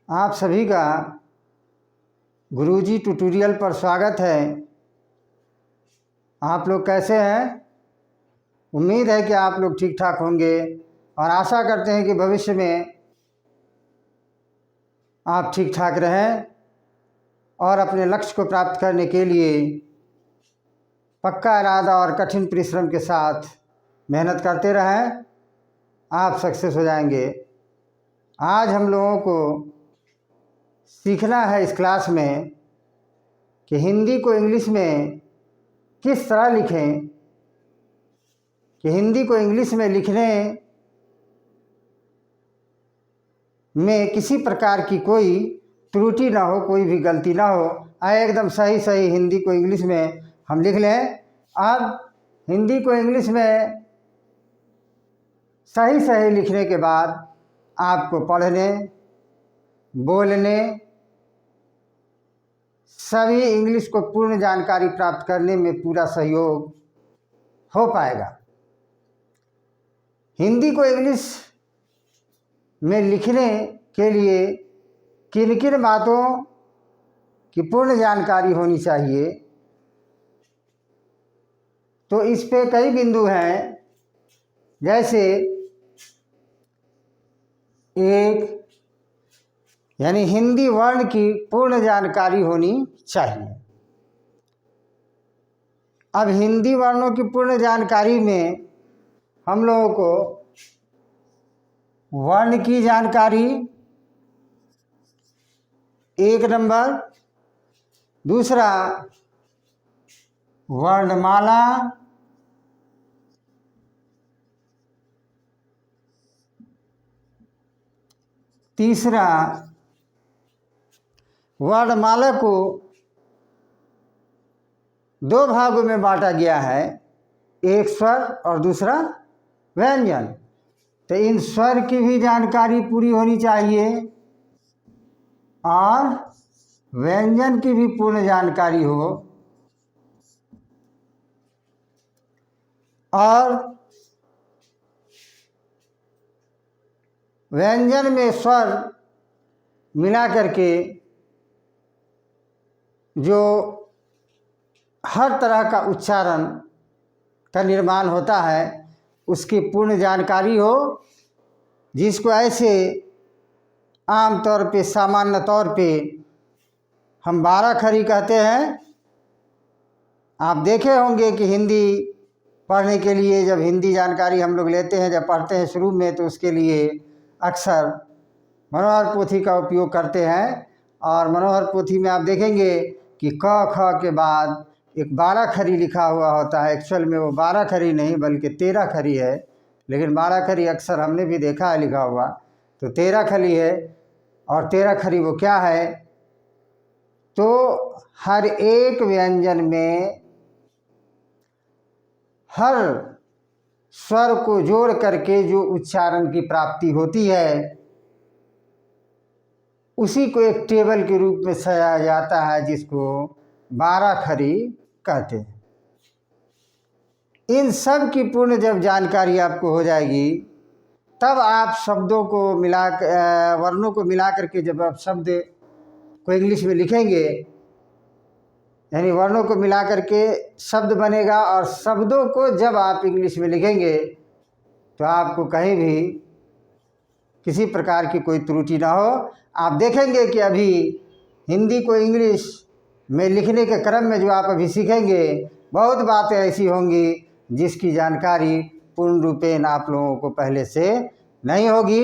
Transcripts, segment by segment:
आप सभी का गुरुजी ट्यूटोरियल पर स्वागत है। आप लोग कैसे हैं? उम्मीद है कि आप लोग ठीक ठाक होंगे और आशा करते हैं कि भविष्य में आप ठीक ठाक रहें और अपने लक्ष्य को प्राप्त करने के लिए पक्का इरादा और कठिन परिश्रम के साथ मेहनत करते रहें। आप सक्सेस हो जाएंगे। आज हम लोगों को सीखना है इस क्लास में कि हिंदी को इंग्लिश में किस तरह लिखें कि हिंदी को इंग्लिश में लिखने में किसी प्रकार की कोई त्रुटि ना हो, कोई भी गलती ना हो, एकदम सही सही हिंदी को इंग्लिश में हम लिख लें। अब हिंदी को इंग्लिश में सही सही लिखने के बाद आपको पढ़ने, बोलने, सभी इंग्लिश को पूर्ण जानकारी प्राप्त करने में पूरा सहयोग हो पाएगा। हिंदी को इंग्लिश में लिखने के लिए किन किन बातों की पूर्ण जानकारी होनी चाहिए, तो इस पे कई बिंदु हैं। जैसे एक, यानी हिंदी वर्ण की पूर्ण जानकारी होनी चाहिए। अब हिंदी वर्णों की पूर्ण जानकारी में हम लोगों को वर्ण की जानकारी एक नंबर, दूसरा वर्णमाला, तीसरा वर्णमाला को दो भागों में बांटा गया है, एक स्वर और दूसरा व्यंजन। तो इन स्वर की भी जानकारी पूरी होनी चाहिए और व्यंजन की भी पूर्ण जानकारी हो। और व्यंजन में स्वर मिला करके जो हर तरह का उच्चारण का निर्माण होता है उसकी पूर्ण जानकारी हो, जिसको ऐसे आम तौर पे सामान्य तौर पे हम 12 खड़ी कहते हैं। आप देखे होंगे कि हिंदी पढ़ने के लिए जब हिंदी जानकारी हम लोग लेते हैं, जब पढ़ते हैं शुरू में, तो उसके लिए अक्सर मनोहर पोथी का उपयोग करते हैं। और मनोहर पोथी में आप देखेंगे कि क ख के बाद एक 12 खड़ी लिखा हुआ होता है। एक्चुअल में वो 12 खड़ी नहीं बल्कि 13 खड़ी है, लेकिन 12 खड़ी अक्सर हमने भी देखा है लिखा हुआ, तो 13 खड़ी है। और 13 खड़ी वो क्या है, तो हर एक व्यंजन में हर स्वर को जोड़ करके जो उच्चारण की प्राप्ति होती है उसी को एक टेबल के रूप में सजाया जाता है, जिसको 12 खड़ी कहते हैं। इन सब की पूर्ण जब जानकारी आपको हो जाएगी, तब आप शब्दों को वर्णों को मिला करके जब आप शब्द को इंग्लिश में लिखेंगे, यानी वर्णों को मिला करके शब्द बनेगा, और शब्दों को जब आप इंग्लिश में लिखेंगे तो आपको कहीं भी किसी प्रकार की कोई त्रुटि ना हो। आप देखेंगे कि अभी हिंदी को इंग्लिश में लिखने के क्रम में जो आप अभी सीखेंगे, बहुत बातें ऐसी होंगी जिसकी जानकारी पूर्ण रूपेण आप लोगों को पहले से नहीं होगी।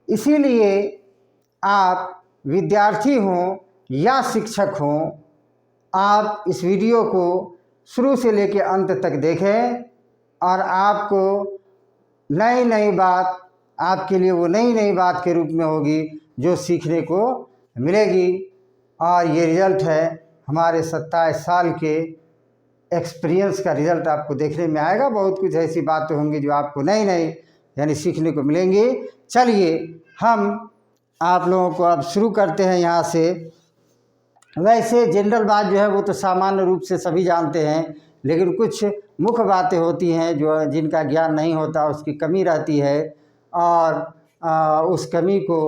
इसीलिए आप विद्यार्थी हों या शिक्षक हों, आप इस वीडियो को शुरू से लेकर अंत तक देखें, और आपको नई नई बात, आपके लिए वो नई नई बात के रूप में होगी जो सीखने को मिलेगी। और ये रिज़ल्ट है हमारे 27 साल के एक्सपीरियंस का रिज़ल्ट आपको देखने में आएगा। बहुत कुछ ऐसी बातें होंगी जो आपको नई नई यानी सीखने को मिलेंगी। चलिए हम आप लोगों को अब शुरू करते हैं यहाँ से। वैसे जनरल बात जो है वो तो सामान्य रूप से सभी जानते हैं, लेकिन कुछ मुख्य बातें होती हैं जो जिनका ज्ञान नहीं होता, उसकी कमी रहती है, और उस कमी को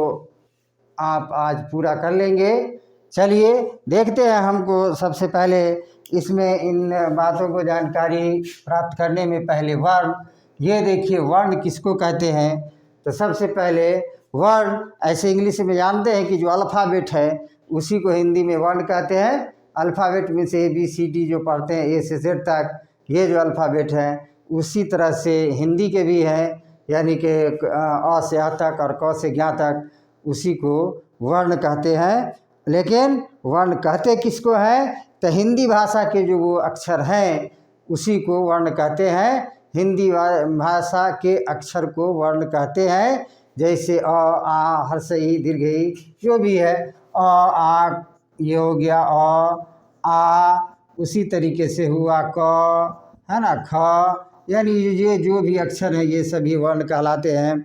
आप आज पूरा कर लेंगे। चलिए देखते हैं। हमको सबसे पहले इसमें इन बातों को जानकारी प्राप्त करने में पहले वर्ण, ये देखिए वर्ण किसको कहते हैं। तो सबसे पहले वर्ण, ऐसे इंग्लिश में जानते हैं कि जो अल्फ़ाबेट है उसी को हिंदी में वर्ण कहते हैं। अल्फ़ाबेट में से ABCD जो पढ़ते हैं A से Z तक, ये जो अल्फ़ाबेट है उसी तरह से हिंदी के भी हैं, यानी कि अ से आ तक और क से ज्ञ तक, उसी को वर्ण कहते हैं। लेकिन वर्ण कहते किसको हैं? तो हिंदी भाषा के जो वो अक्षर हैं उसी को वर्ण कहते हैं। हिंदी भाषा के अक्षर को वर्ण कहते हैं। जैसे अ, आ, हर्ष ई, दीर्घ ई, जो भी है, अ, आ, ये हो गया अ, आ, उसी तरीके से हुआ क, है ना, ख, यानी ये जो भी अक्षर हैं ये सभी वर्ण कहलाते हैं।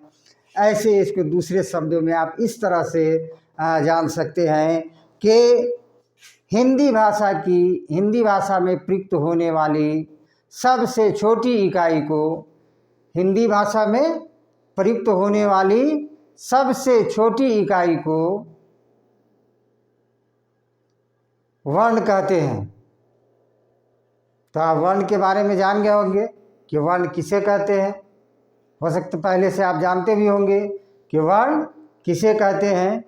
ऐसे इसको दूसरे शब्दों में आप इस तरह से जान सकते हैं कि हिंदी भाषा में प्रयुक्त होने वाली सबसे छोटी इकाई को, हिंदी भाषा में प्रयुक्त होने वाली सबसे छोटी इकाई को वर्ण कहते हैं। तो आप वर्ण के बारे में जान गए होंगे कि वर्ण किसे कहते हैं। हो सकता पहले से आप जानते भी होंगे कि वर्ण किसे कहते हैं।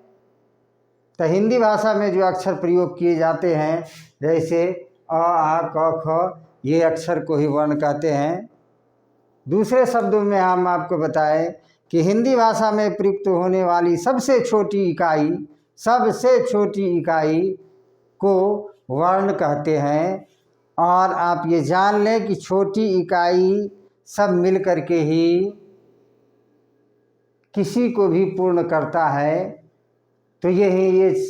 तो हिंदी भाषा में जो अक्षर प्रयोग किए जाते हैं, जैसे अ, आ, क, ख, ये अक्षर को ही वर्ण कहते हैं। दूसरे शब्दों में हम आपको बताएं कि हिंदी भाषा में प्रयुक्त होने वाली सबसे छोटी इकाई को वर्ण कहते हैं। और आप ये जान लें कि छोटी इकाई सब मिल कर के ही किसी को भी पूर्ण करता है। तो ये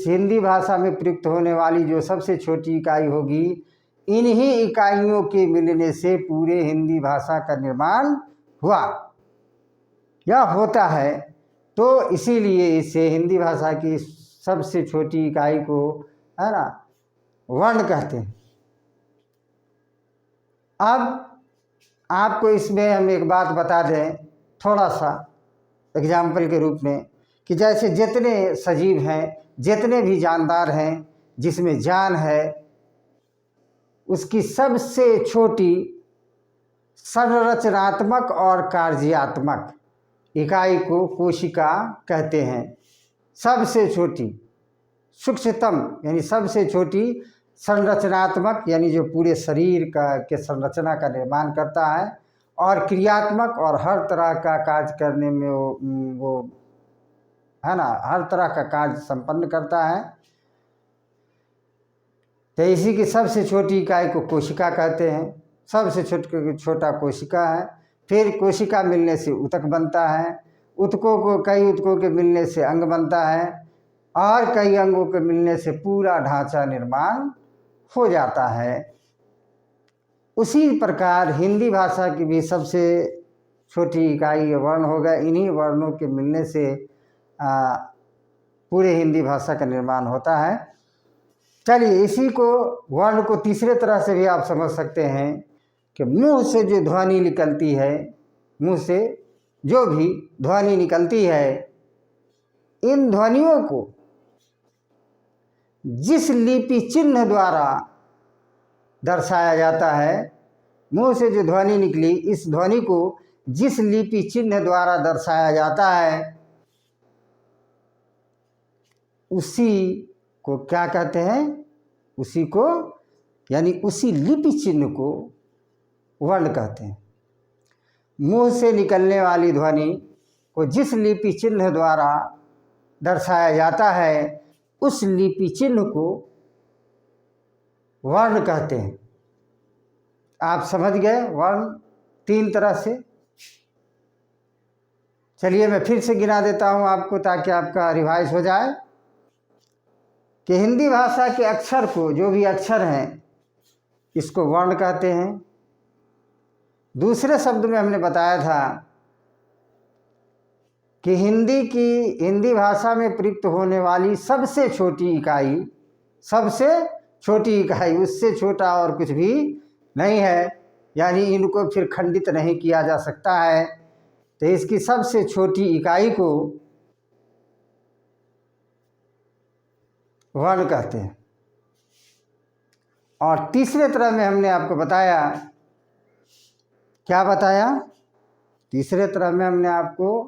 हिंदी भाषा में प्रयुक्त होने वाली जो सबसे छोटी इकाई होगी, इन्हीं इकाइयों के मिलने से पूरे हिंदी भाषा का निर्माण हुआ या होता है। तो इसीलिए इसे हिंदी भाषा की सबसे छोटी इकाई को, है ना, वर्ण कहते हैं। अब आपको इसमें हम एक बात बता दें, थोड़ा सा एग्जाम्पल के रूप में, कि जैसे जितने सजीव हैं, जितने भी जानदार हैं, जिसमें जान है, उसकी सबसे छोटी संरचनात्मक और कार्यात्मक इकाई को कोशिका कहते हैं। सबसे छोटी, सूक्ष्मतम, यानी सबसे छोटी, संरचनात्मक यानी जो पूरे शरीर के संरचना का निर्माण करता है, और क्रियात्मक और हर तरह का कार्य करने में वो है ना, हर तरह का कार्य संपन्न करता है। तो इसी की सबसे छोटी इकाई को कोशिका कहते हैं। सबसे छोटा कोशिका है। फिर कोशिका मिलने से ऊतक बनता है। कई ऊतकों के मिलने से अंग बनता है, और कई अंगों के मिलने से पूरा ढांचा निर्माण हो जाता है। उसी प्रकार हिंदी भाषा की भी सबसे छोटी इकाई वर्ण होगा। इन्हीं वर्णों के मिलने से पूरे हिंदी भाषा का निर्माण होता है। चलिए, इसी को वर्ण को तीसरे तरह से भी आप समझ सकते हैं कि मुंह से जो ध्वनि निकलती है, मुंह से जो भी ध्वनि निकलती है, इन ध्वनियों को जिस लिपि चिन्ह द्वारा दर्शाया जाता है, मुंह से जो ध्वनि निकली, इस ध्वनि को जिस लिपि चिन्ह द्वारा दर्शाया जाता है, उसी को क्या कहते हैं? उसी को, यानी उसी लिपि चिन्ह को वर्ण कहते हैं। मुंह से निकलने वाली ध्वनि को जिस लिपि चिन्ह द्वारा दर्शाया जाता है, उस लिपि चिन्ह को वर्ण कहते हैं। आप समझ गए वर्ण तीन तरह से। चलिए मैं फिर से गिना देता हूँ आपको, ताकि आपका रिवाइज हो जाए कि हिंदी भाषा के अक्षर को, जो भी अक्षर हैं, इसको वर्ण कहते हैं। दूसरे शब्द में हमने बताया था कि हिंदी भाषा में प्रयुक्त होने वाली सबसे छोटी इकाई, उससे छोटा और कुछ भी नहीं है, यानी इनको फिर खंडित नहीं किया जा सकता है। तो इसकी सबसे छोटी इकाई को वर्ण कहते हैं। और तीसरे तरह में हमने आपको बताया, क्या बताया? तीसरे तरह में हमने आपको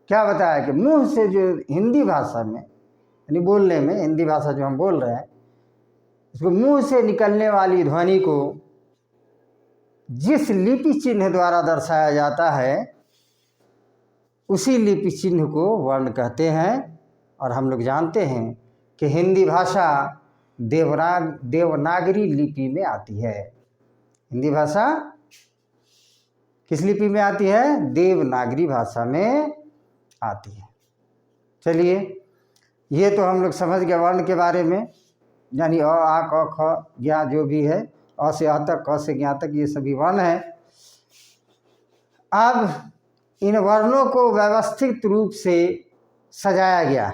क्या बताया कि मुंह से जो हिंदी भाषा में यानी बोलने में, हिंदी भाषा जो हम बोल रहे हैं, उसको मुंह से निकलने वाली ध्वनि को जिस लिपि चिन्ह द्वारा दर्शाया जाता है उसी लिपि चिन्ह को वर्ण कहते हैं। और हम लोग जानते हैं कि हिंदी भाषा देवनागरी लिपि में आती है। हिंदी भाषा किस लिपि में आती है? देवनागरी भाषा में आती है। चलिए, ये तो हम लोग समझ गए वर्ण के बारे में, यानी अ आ क ख ज्ञा जो भी है, अ से अ तक, क से ज्ञा तक, ये सभी वर्ण हैं। अब इन वर्णों को व्यवस्थित रूप से सजाया गया।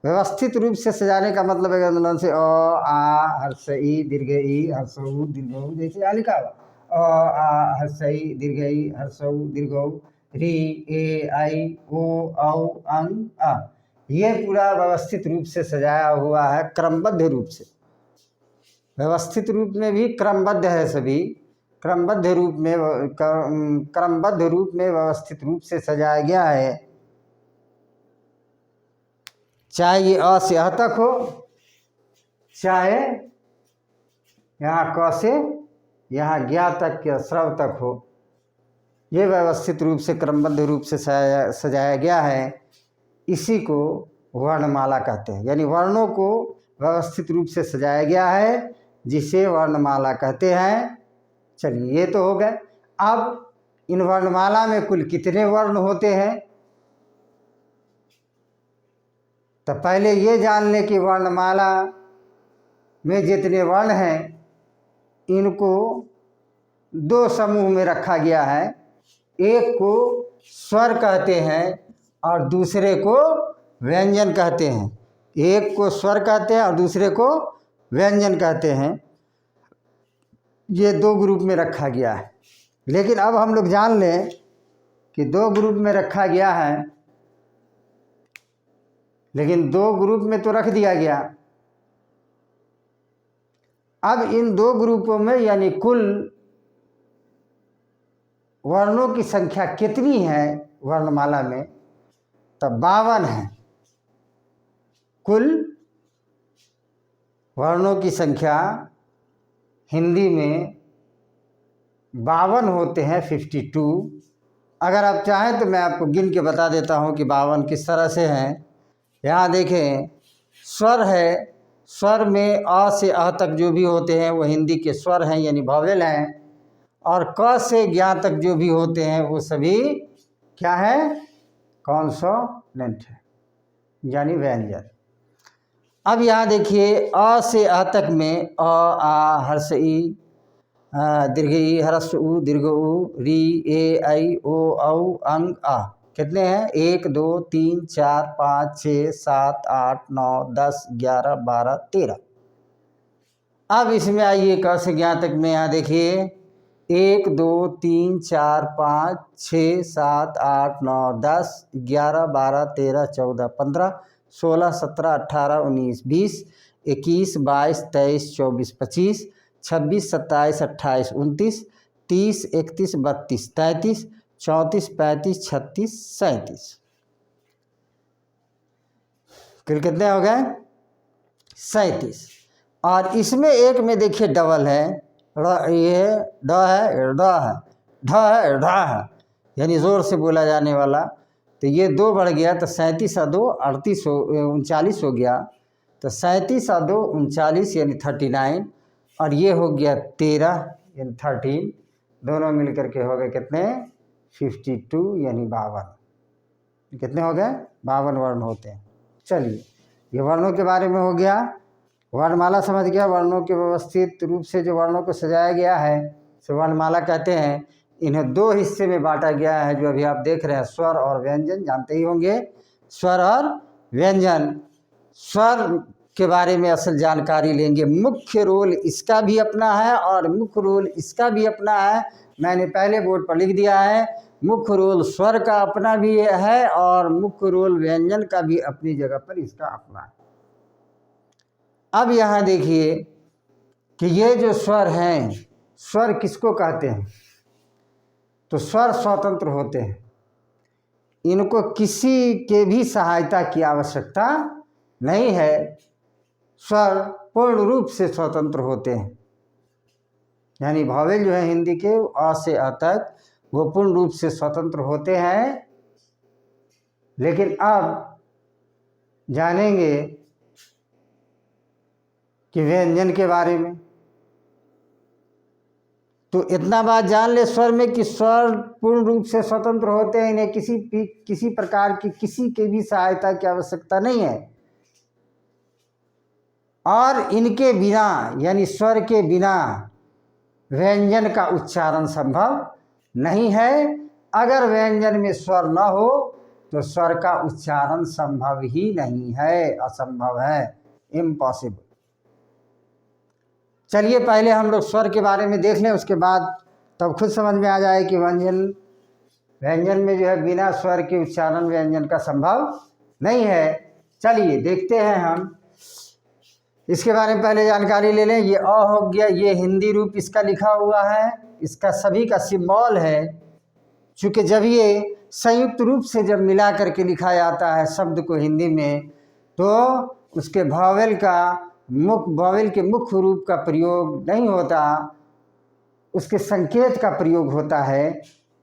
व्यवस्थित रूप से सजाने का मतलब है से अ आ हर्ष ई दीर्घ ई हर्ष उ दीर्घ उ, जैसे यहाँ लिखा हुआ अ आ हर्ष ई दीर्घ ई हर्ष उ दीर्घ उ, री ए आई ओ औ अंग आ, ये पूरा व्यवस्थित रूप से सजाया हुआ है, क्रमबद्ध रूप से। व्यवस्थित रूप में भी क्रमबद्ध है, सभी क्रमबद्ध रूप में व्यवस्थित रूप से सजाया गया है। चाहे ये अ से अ तक हो, चाहे यहाँ क से यहाँ ज्ञा तक या श्रव तक हो, ये व्यवस्थित रूप से क्रमबद्ध रूप से सजाया गया है। इसी को वर्णमाला कहते हैं, यानी वर्णों को व्यवस्थित रूप से सजाया गया है, जिसे वर्णमाला कहते हैं। चलिए, ये तो हो गए। अब इन वर्णमाला में कुल कितने वर्ण होते हैं? तो पहले ये जान लें कि वर्णमाला में जितने वर्ण हैं इनको दो समूह में रखा गया है। एक को स्वर कहते हैं और दूसरे को व्यंजन कहते हैं। एक को स्वर कहते हैं और दूसरे को व्यंजन कहते हैं। ये दो ग्रुप में रखा गया है। लेकिन अब हम लोग जान लें कि दो ग्रुप में रखा गया है, लेकिन दो ग्रुप में तो रख दिया गया। अब इन दो ग्रुपों में यानी कुल वर्णों की संख्या कितनी है वर्णमाला में? तो 52 है। कुल वर्णों की संख्या हिंदी में 52 होते हैं, 52। अगर आप चाहें तो मैं आपको गिन के बता देता हूं कि 52 किस तरह से हैं। यहाँ देखें, स्वर है, स्वर में अ से अ तक जो भी होते हैं वो हिंदी के स्वर हैं, यानी वॉवेल हैं। और क से ज्ञा तक जो भी होते हैं वो सभी क्या है? कॉन्सोनेंट है, यानी व्यंजन। अब यहाँ देखिए, अ से अ तक में अ आ हर्ष ई दीर्घ ई हर्ष उ दीर्घ उ, री ए आई ओ औ अंग आ, कितने हैं? 1 2 3 4 5 6 7 8 9 10 11 12 13। अब इसमें आइए क से ज्ञा तक में। यहाँ देखिए 1 2 3 4 5 6 7 8 9 10 11 12 13 14 15 16 17 18 19 20 21 22 23 24 25 26 27 28 29 30 31 32 33 34 35 36 37। कुल कितने हो गए? 37। और इसमें एक में देखिए डबल है, ये ड है, ड है, ढ है, ढ है, यानी ज़ोर से बोला जाने वाला। तो ये 2 बढ़ गया, तो 37 और 2 38 39 हो गया। तो 37 और 2 39 यानी 39, और ये हो गया 13 यानी 13। दोनों मिलकर के हो गए कितने? 52 यानी 52। कितने हो गए? 52 वर्ण होते हैं। चलिए, ये वर्णों के बारे में हो गया। वर्णमाला समझ गया। वर्णों के व्यवस्थित रूप से जो वर्णों को सजाया गया है उसे वर्णमाला कहते हैं। इन्हें 2 हिस्से में बांटा गया है, जो अभी आप देख रहे हैं, स्वर और व्यंजन। जानते ही होंगे स्वर और व्यंजन। स्वर के बारे में असल जानकारी लेंगे। मुख्य रोल इसका भी अपना है और मुख्य रोल इसका भी अपना है। मैंने पहले बोर्ड पर लिख दिया है, मुख्य रोल स्वर का अपना भी है और मुख्य रोल व्यंजन का भी अपनी जगह पर इसका अपना है। अब यहाँ देखिए कि ये जो स्वर हैं, स्वर किसको कहते हैं? तो स्वर स्वतंत्र होते हैं, इनको किसी के भी सहायता की आवश्यकता नहीं है। स्वर पूर्ण रूप से स्वतंत्र होते हैं, यानी भावेल जो है हिंदी के अ से अ तक वो पूर्ण रूप से स्वतंत्र होते हैं। लेकिन अब जानेंगे कि व्यंजन के बारे में। तो इतना बात जान ले स्वर में कि स्वर पूर्ण रूप से स्वतंत्र होते हैं, इन्हें किसी प्रकार की किसी के भी सहायता की आवश्यकता नहीं है, और इनके बिना यानी स्वर के बिना व्यंजन का उच्चारण संभव नहीं है। अगर व्यंजन में स्वर न हो तो स्वर का उच्चारण संभव ही नहीं है, असंभव है, इम्पॉसिबल। चलिए पहले हम लोग स्वर के बारे में देख लें, उसके बाद तब खुद समझ में आ जाए कि व्यंजन में जो है बिना स्वर के उच्चारण व्यंजन का संभव नहीं है। चलिए देखते हैं हम इसके बारे में, पहले जानकारी ले लें। ये अ हो गया, ये हिंदी रूप इसका लिखा हुआ है, इसका सभी का सिंबल है। चूँकि जब ये संयुक्त रूप से जब मिला करके लिखा जाता है शब्द को हिंदी में, तो उसके भावेल के मुख्य रूप का प्रयोग नहीं होता, उसके संकेत का प्रयोग होता है।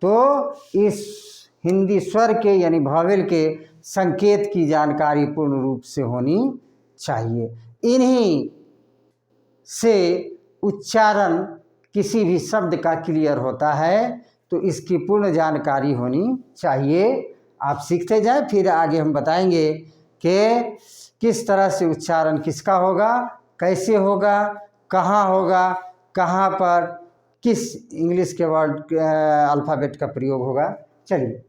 तो इस हिंदी स्वर के यानी भावेल के संकेत की जानकारी पूर्ण रूप से होनी चाहिए। इन्हीं से उच्चारण किसी भी शब्द का क्लियर होता है, तो इसकी पूर्ण जानकारी होनी चाहिए। आप सीखते जाएं, फिर आगे हम बताएंगे कि किस तरह से उच्चारण किसका होगा, कैसे होगा, कहाँ होगा, कहाँ पर किस इंग्लिश के वर्ड अल्फ़ाबेट का प्रयोग होगा। चलिए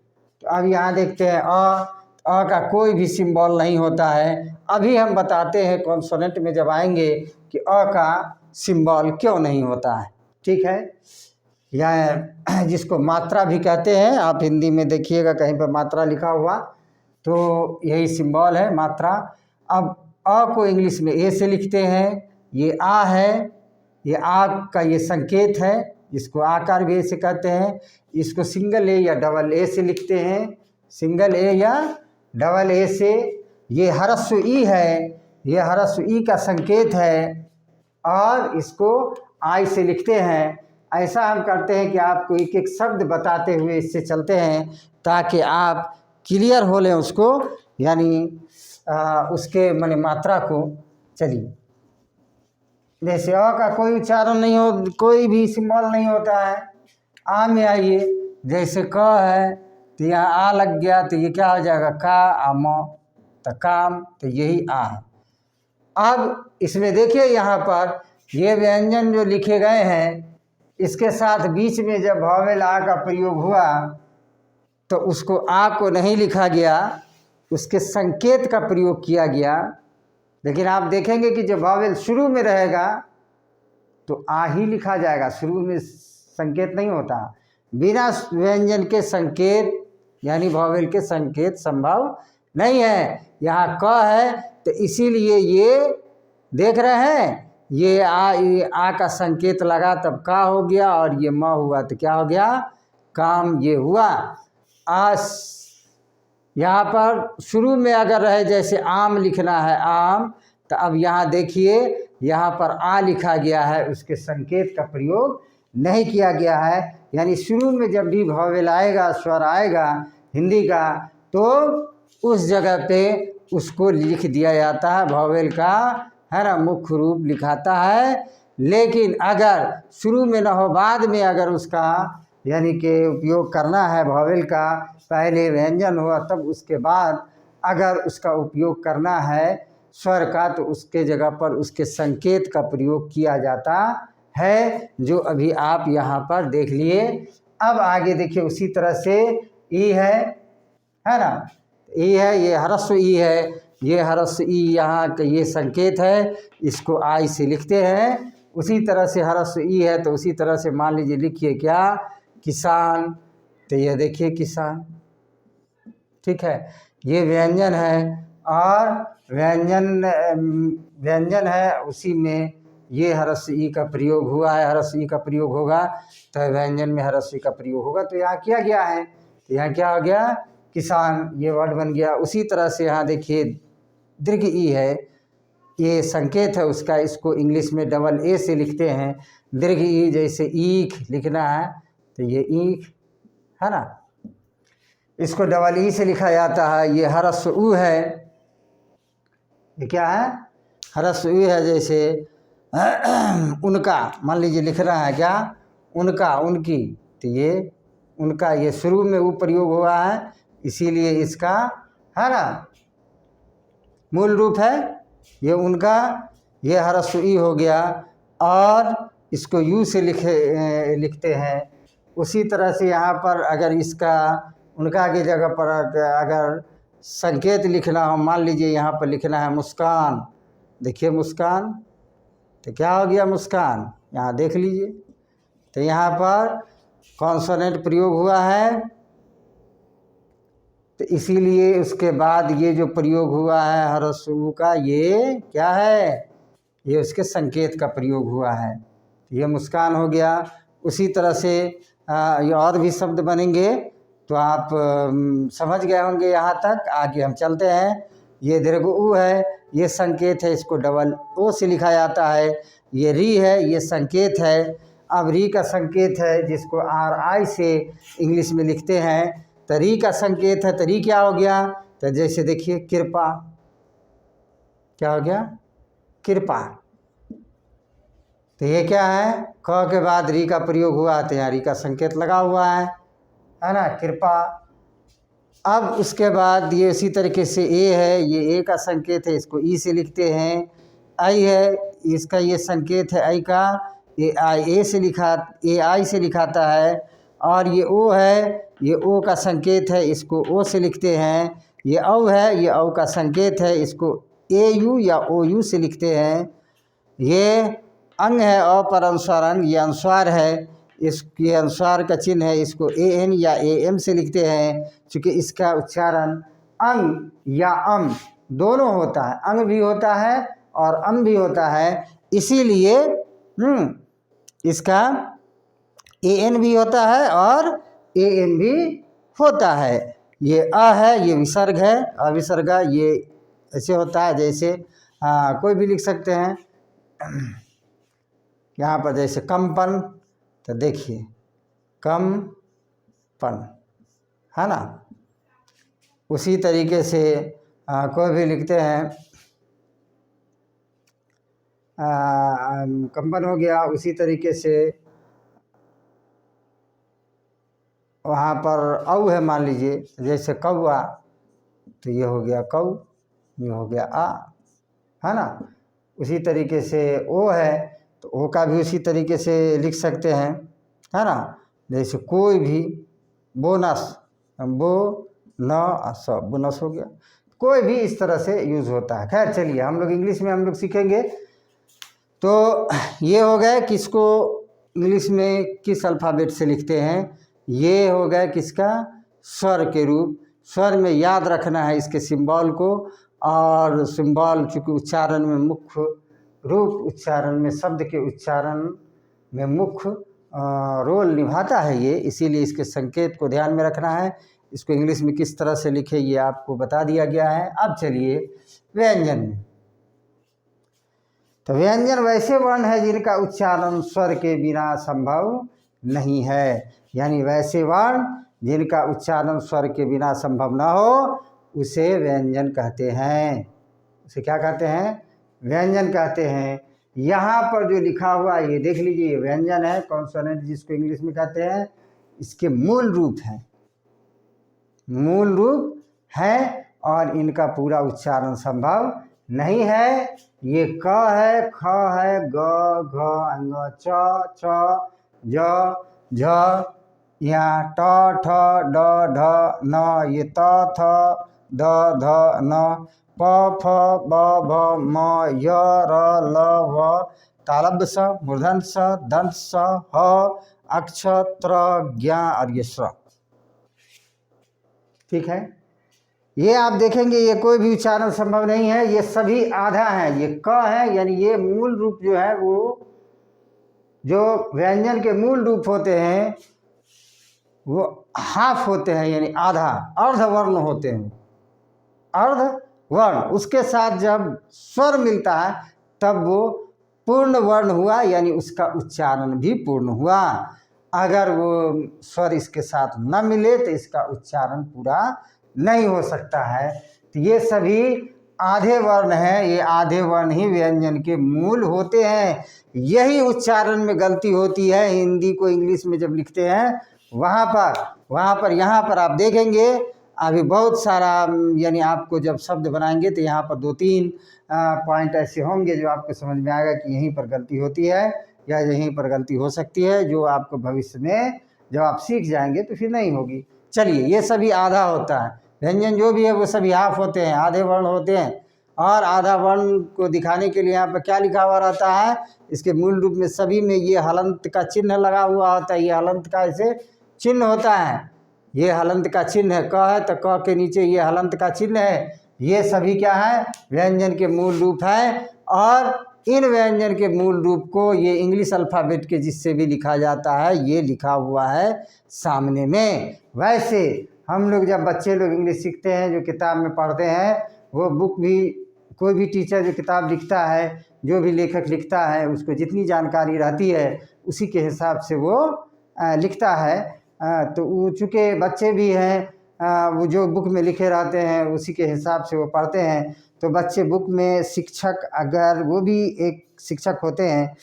तो अब यहाँ देखते हैं अ का कोई भी सिंबल नहीं होता है। अभी हम बताते हैं कॉन्सोनेंट में जब आएंगे कि अ का सिंबल क्यों नहीं होता है, ठीक है। या जिसको मात्रा भी कहते हैं, आप हिंदी में देखिएगा कहीं पर मात्रा लिखा हुआ, तो यही सिंबल है मात्रा। अब अ को इंग्लिश में ए से लिखते हैं, ये आ है, ये आ का ये संकेत है, इसको आकार भी ए से कहते हैं। इसको सिंगल ए या डबल ए से लिखते हैं, सिंगल ए या डबल ए से। ये ह्रस्व ई है, ये ह्रस्व ई का संकेत है, और इसको आई से लिखते हैं। ऐसा हम करते हैं कि आपको एक एक शब्द बताते हुए इससे चलते हैं, ताकि आप क्लियर हो लें उसको, यानी उसके माने मात्रा को। चलिए जैसे अ का कोई उच्चारण नहीं हो, कोई भी सिंबल नहीं होता है। आ में आइए, जैसे क है तो यहाँ आ लग गया, तो ये क्या हो जाएगा, का आम, तो काम, तो यही आ है। अब इसमें देखिए यहाँ पर ये व्यंजन जो लिखे गए हैं, इसके साथ बीच में जब भावेल आ का प्रयोग हुआ तो उसको आ को नहीं लिखा गया, उसके संकेत का प्रयोग किया गया। लेकिन आप देखेंगे कि जब भावेल शुरू में रहेगा तो आ ही लिखा जाएगा, शुरू में संकेत नहीं होता। बिना व्यंजन के संकेत यानी भावेल के संकेत संभव नहीं है। यहाँ क है तो इसीलिए ये देख रहे हैं, ये आ का संकेत लगा तब का हो गया, और ये म हुआ तो क्या हो गया, काम, ये हुआ। आस यहाँ पर शुरू में अगर रहे, जैसे आम लिखना है आम, तो अब यहाँ देखिए यहाँ पर आ लिखा गया है, उसके संकेत का प्रयोग नहीं किया गया है। यानी शुरू में जब भी भावेल आएगा, स्वर आएगा हिंदी का, तो उस जगह पे उसको लिख दिया जाता है, भावेल का है ना मुख्य रूप लिखाता है। लेकिन अगर शुरू में न हो, बाद में अगर उसका यानी कि उपयोग करना है भावेल का, पहले व्यंजन हुआ तब उसके बाद अगर उसका उपयोग करना है स्वर का, तो उसके जगह पर उसके संकेत का प्रयोग किया जाता है, जो अभी आप यहाँ पर देख लिए। अब आगे देखिए उसी तरह से ई है ना, ई है, ये ह्रस्व ई है, ये ह्रस्व ई यहाँ का ये संकेत है, इसको आई से लिखते हैं। उसी तरह से ह्रस्व ई है तो उसी तरह से मान लीजिए लिखिए क्या, किसान, तो ये देखिए किसान, ठीक है, ये व्यंजन है। और व्यंजन व्यंजन है उसी में ये हरस ई का प्रयोग हुआ है, हरस ई का प्रयोग होगा तो व्यंजन में हरस ई का प्रयोग होगा। तो यहाँ किया गया है, तो यहाँ क्या हो गया, किसान, ये वर्ड बन गया। उसी तरह से यहाँ देखिए दीर्घ ई है, ये संकेत है उसका, इसको इंग्लिश में डबल ए से लिखते हैं। दीर्घ ई जैसे ईख लिखना है तो ये ईख है ना, इसको डबल ई से लिखा जाता है। ये हरस ऊ है, ये क्या है, हरस ऊ है। जैसे उनका, मान लीजिए लिखना है क्या, उनका, उनकी, तो ये उनका, ये शुरू में वो प्रयोग हुआ है, इसीलिए इसका है ना मूल रूप है ये उनका, ये हरस ई हो गया। और इसको यू से लिखते हैं। उसी तरह से यहाँ पर अगर इसका उनका की जगह पर अगर संकेत लिखना हो, मान लीजिए यहाँ पर लिखना है मुस्कान, देखिए मुस्कान, तो क्या हो गया मुस्कान, यहाँ देख लीजिए। तो यहाँ पर कॉन्सोनेंट प्रयोग हुआ है, तो इसीलिए उसके बाद ये जो प्रयोग हुआ है हरस ऊ का, ये क्या है, ये उसके संकेत का प्रयोग हुआ है, ये मुस्कान हो गया। उसी तरह से ये और भी शब्द बनेंगे, तो आप समझ गए होंगे यहाँ तक। आगे हम चलते हैं। ये दीर्घ ऊ है, ये संकेत है, इसको डबल ओ से लिखा जाता है। ये री है, ये संकेत है। अब री का संकेत है जिसको आर आई से इंग्लिश में लिखते हैं, तो री का संकेत है, तो री क्या हो गया, तो जैसे देखिए कृपा, क्या हो गया, कृपा। तो ये क्या है, क के बाद री का प्रयोग हुआ, तो यहाँ री का संकेत लगा हुआ है ना, कृपा। अब उसके बाद ये इसी तरीके से ए है, ये ए का संकेत है, इसको ई से लिखते हैं। आई है, इसका ये संकेत है आई का, ये आई ए से लिखा, ए आई से लिखाता है। और ये ओ है, ये ओ का संकेत है, इसको ओ से लिखते हैं। ये औ है, ये औ का संकेत है, इसको ए यू या ओ यू से लिखते हैं। ये अंग है, अ पर अनुस्वार अंग, ये अनुस्वार है, इसके अनुस्वार का चिन्ह है, इसको ए एन या ए एम से लिखते हैं। चूँकि इसका उच्चारण अंग या अम दोनों होता है, अंग भी होता है और अम भी होता है, इसीलिए इसका ए एन भी होता है और ए एन भी होता है। ये अ है, ये विसर्ग है, अविसर्ग, ये ऐसे होता है जैसे कोई भी लिख सकते हैं। यहाँ पर जैसे कंपन, तो देखिए कंपन है ना, उसी तरीके से कोई भी लिखते हैं, कंपन हो गया। उसी तरीके से वहाँ पर औ है, मान लीजिए जैसे कौआ, तो ये हो गया कौ, ये हो गया आ, है ना। उसी तरीके से ओ है, तो ओ का भी उसी तरीके से लिख सकते हैं, है ना। जैसे कोई भी, बोनस, बो न स, बोनस हो गया। कोई भी इस तरह से यूज़ होता है। खैर चलिए, हम लोग इंग्लिश में हम लोग सीखेंगे। तो ये हो गए किसको इंग्लिश में किस अल्फ़ाबेट से लिखते हैं, ये हो गया किसका, स्वर के रूप। स्वर में याद रखना है इसके सिंबल को, और सिंबल चूँकि उच्चारण में मुख्य रूप, उच्चारण में शब्द के उच्चारण में मुख्य रोल निभाता है ये, इसीलिए इसके संकेत को ध्यान में रखना है। इसको इंग्लिश में किस तरह से लिखे ये आपको बता दिया गया है। अब चलिए व्यंजन में। तो व्यंजन वैसे वर्ण है जिनका उच्चारण स्वर के बिना संभव नहीं है, यानी वैसे वर्ण जिनका उच्चारण स्वर के बिना संभव ना हो उसे व्यंजन कहते हैं। उसे क्या कहते हैं, व्यंजन कहते हैं। यहाँ पर जो लिखा हुआ ये देख लीजिए, ये व्यंजन है, कॉन्सोनेंट जिसको इंग्लिश में कहते हैं। इसके मूल रूप हैं, मूल रूप है, और इनका पूरा उच्चारण संभव नहीं है। ये क है, ख है, ग, घ, अंग, च, छ, ज, झ, यहाँ ट, ठ, ड, ढ, न, ये त, थ, द, ध, न, प, फ, ब, भ, म, य, र, ल, व, तालव्य स, मूर्धन्य स, दंत स, ह, अक्ष, त्र, ज्ञ और ये स्र। ठीक है। ये आप देखेंगे ये कोई भी उच्चारण संभव नहीं है, ये सभी आधा है। ये क है, यानी ये मूल रूप जो है वो जो व्यंजन के मूल रूप होते हैं वो हाफ होते हैं, यानी आधा, अर्ध वर्ण होते हैं, अर्ध वर्ण। उसके साथ जब स्वर मिलता है तब वो पूर्ण वर्ण हुआ, यानी उसका उच्चारण भी पूर्ण हुआ। अगर वो स्वर इसके साथ न मिले तो इसका उच्चारण पूरा नहीं हो सकता है। तो ये सभी आधे वर्ण हैं, ये आधे वर्ण ही व्यंजन के मूल होते हैं। यही उच्चारण में गलती होती है हिंदी को इंग्लिश में जब लिखते हैं, वहाँ पर यहाँ पर आप देखेंगे अभी बहुत सारा, यानी आपको जब शब्द बनाएंगे तो यहाँ पर 2-3 पॉइंट ऐसे होंगे जो आपको समझ में आएगा कि यहीं पर गलती होती है या यहीं पर गलती हो सकती है, जो आपको भविष्य में जब आप सीख जाएंगे तो फिर नहीं होगी। चलिए, ये सभी आधा होता है, व्यंजन जो भी है वो सभी हाफ होते हैं, आधे वर्ण होते हैं। और आधा वर्ण को दिखाने के लिए यहाँ पर क्या लिखा हुआ रहता है, इसके मूल रूप में सभी में ये हलंत का चिन्ह लगा हुआ होता है। ये हलंत का ऐसे चिन्ह होता है, ये हलंत का चिन्ह है, क है तो क के नीचे ये हलंत का चिन्ह है। ये सभी क्या है, व्यंजन के मूल रूप है। और इन व्यंजन के मूल रूप को ये इंग्लिश अल्फ़ाबेट के जिससे भी लिखा जाता है, ये लिखा हुआ है सामने में। वैसे हम लोग जब बच्चे लोग इंग्लिश सीखते हैं, जो किताब में पढ़ते हैं, वो बुक भी कोई भी टीचर जो किताब लिखता है, जो भी लेखक लिखता है, उसको जितनी जानकारी रहती है उसी के हिसाब से वो लिखता है। तो वो चूँकि बच्चे भी हैं, वो जो बुक में लिखे रहते हैं उसी के हिसाब से वो पढ़ते हैं। तो बच्चे बुक में शिक्षक, अगर वो भी एक शिक्षक होते हैं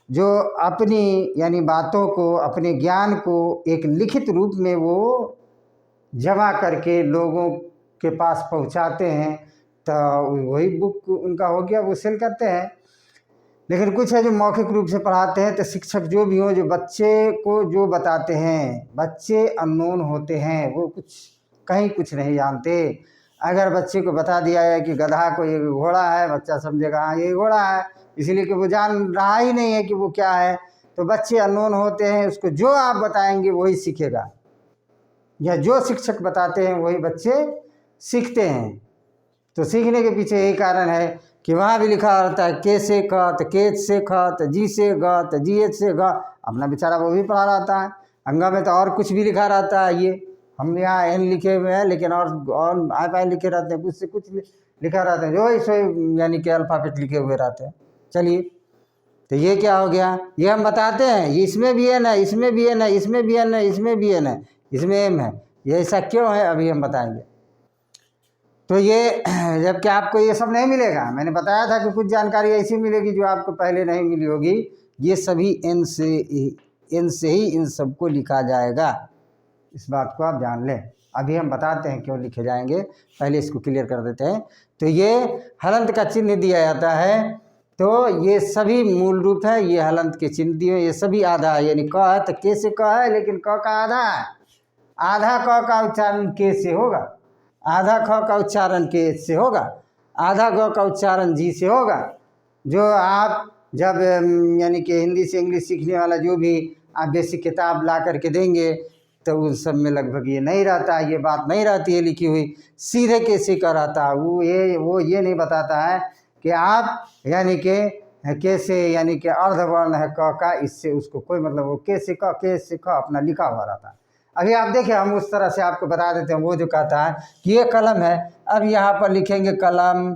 जो अपनी यानी बातों को, अपने ज्ञान को एक लिखित रूप में वो जमा करके लोगों के पास पहुंचाते हैं, तो वही बुक उनका हो गया, वो सेल करते हैं। लेकिन कुछ है जो मौखिक रूप से पढ़ाते हैं। तो शिक्षक जो भी हो, जो बच्चे को जो बताते हैं, बच्चे अननोन होते हैं, वो कहीं कुछ नहीं जानते। अगर बच्चे को बता दिया है कि गधा को ये घोड़ा है, बच्चा समझेगा हाँ ये घोड़ा है, इसीलिए कि वो जान रहा ही नहीं है कि वो क्या है। तो बच्चे अननोन होते हैं, उसको जो आप बताएंगे वही सीखेगा, या जो शिक्षक बताते हैं वही बच्चे सीखते हैं। तो सीखने के पीछे यही कारण है कि वहाँ भी लिखा रहता है के से क, तो के से ख, तो जी से ग, तो जी एच से ग। अपना बेचारा वो भी पढ़ा रहता है। अंगा में तो और कुछ भी लिखा रहता है। ये हम यहाँ एन लिखे हुए हैं, लेकिन और आई पाई लिखे रहते हैं, कुछ से कुछ लिखा रहता है, जो इसे यानी कि अल्फ़ाबेट लिखे हुए रहते हैं। चलिए, तो ये क्या हो गया, ये हम बताते हैं, ये इसमें भी एन है, इसमें भी एन है, इसमें भी एन है, इसमें भी एन है, इसमें एम है। ये ऐसा क्यों है अभी हम बताएंगे। तो ये जबकि आपको ये सब नहीं मिलेगा, मैंने बताया था कि कुछ जानकारी ऐसी मिलेगी जो आपको पहले नहीं मिली होगी। ये सभी एन से ही इन सबको लिखा जाएगा, इस बात को आप जान लें। अभी हम बताते हैं क्यों लिखे जाएंगे, पहले इसको क्लियर कर देते हैं। तो ये हलंत का चिन्ह दिया जाता है, तो ये सभी मूल रूप है, ये हलंत के चिन्ह दिए, ये सभी आधा है, यानी क है तो के से क है, लेकिन क का आधा है। आधा क का उच्चारण के से होगा, आधा ख का उच्चारण के से होगा, आधा ग का उच्चारण जी से होगा। जो आप जब यानी कि हिंदी से इंग्लिश सीखने वाला जो भी आप बेसिक किताब ला करके देंगे, तो उस सब में लगभग ये नहीं रहता है, ये बात नहीं रहती है लिखी हुई, सीधे कैसे का रहता है। वो ये नहीं बताता है कि आप यानी कि कैसे, यानी कि अर्धवर्ण है क का, इससे उसको कोई मतलब, वो कैसे क अपना लिखा हुआ रहता है। अभी आप देखिए, हम उस तरह से आपको बता देते हैं। वो जो कहता है कि ये कलम है, अब यहाँ पर लिखेंगे कलम,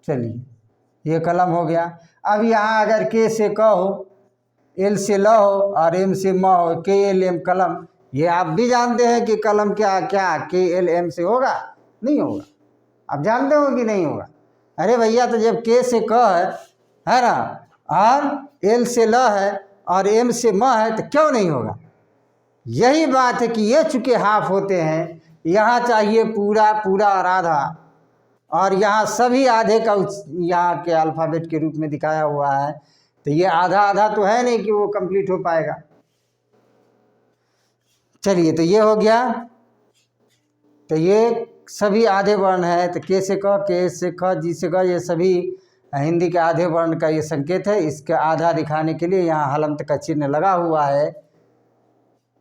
चलिए ये कलम हो गया। अब यहाँ अगर के से क हो, एल से ल हो और एम से म हो, के एल एम कलम, ये आप भी जानते हैं कि कलम क्या के एल एम से होगा, नहीं होगा। आप जानते हो कि नहीं होगा। अरे भैया, तो जब के से क है ना, और एल से ल है और एम से म है, तो क्यों नहीं होगा। यही बात है कि ये चूँकि हाफ होते हैं, यहाँ चाहिए पूरा पूरा और आधा, और यहाँ सभी आधे का यहाँ के अल्फ़ाबेट के रूप में दिखाया हुआ है। तो ये आधा आधा तो है नहीं कि वो कंप्लीट हो पाएगा। चलिए, तो ये हो गया। तो ये सभी आधे वर्ण है, तो के से क, के से ख, जी से ग, ये सभी हिंदी के आधे वर्ण का ये संकेत है। इसका आधा दिखाने के लिए यहाँ हलंत का चिन्ह लगा हुआ है।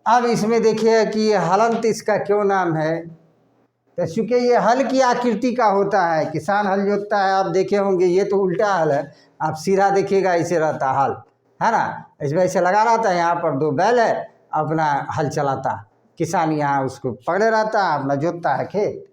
अब इसमें देखिए कि ये हलंत इसका क्यों नाम है। तो चूँकि ये हल की आकृति का होता है, किसान हल जोतता है, आप देखे होंगे ये तो उल्टा हल है, आप सीधा देखिएगा ऐसे रहता हल, है ना, इसमें ऐसे लगा रहता है, यहाँ पर दो बैल है, अपना हल चलाता, किसान यहाँ उसको पकड़े रहता है, अपना जोतता है खेत,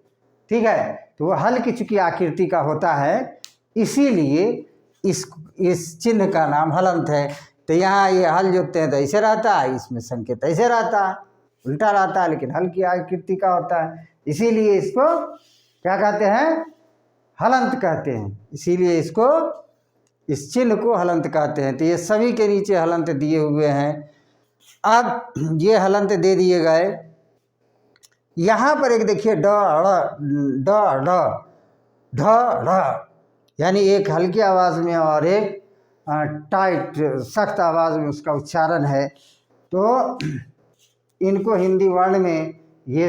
ठीक है। तो वो हल की चूँकि आकृति का होता है, इसीलिए इस चिन्ह का नाम हलंत है। तो यहाँ ये हल जोतते हैं तो ऐसे रहता है, इसमें संकेत ऐसे रहता है, उल्टा रहता है, लेकिन हल की आकृति का होता है, इसीलिए इसको क्या कहते हैं, हलंत कहते हैं, इसीलिए इसको इस चिन्ह को हलंत कहते हैं। तो ये सभी के नीचे हलंत दिए हुए हैं। अब ये हलंत दे दिए गए, यहाँ पर एक देखिए ड ड ढ ढ, यानी एक हल्की आवाज़ में और एक टाइट सख्त आवाज़ में उसका उच्चारण है। तो इनको हिंदी वर्ण में ये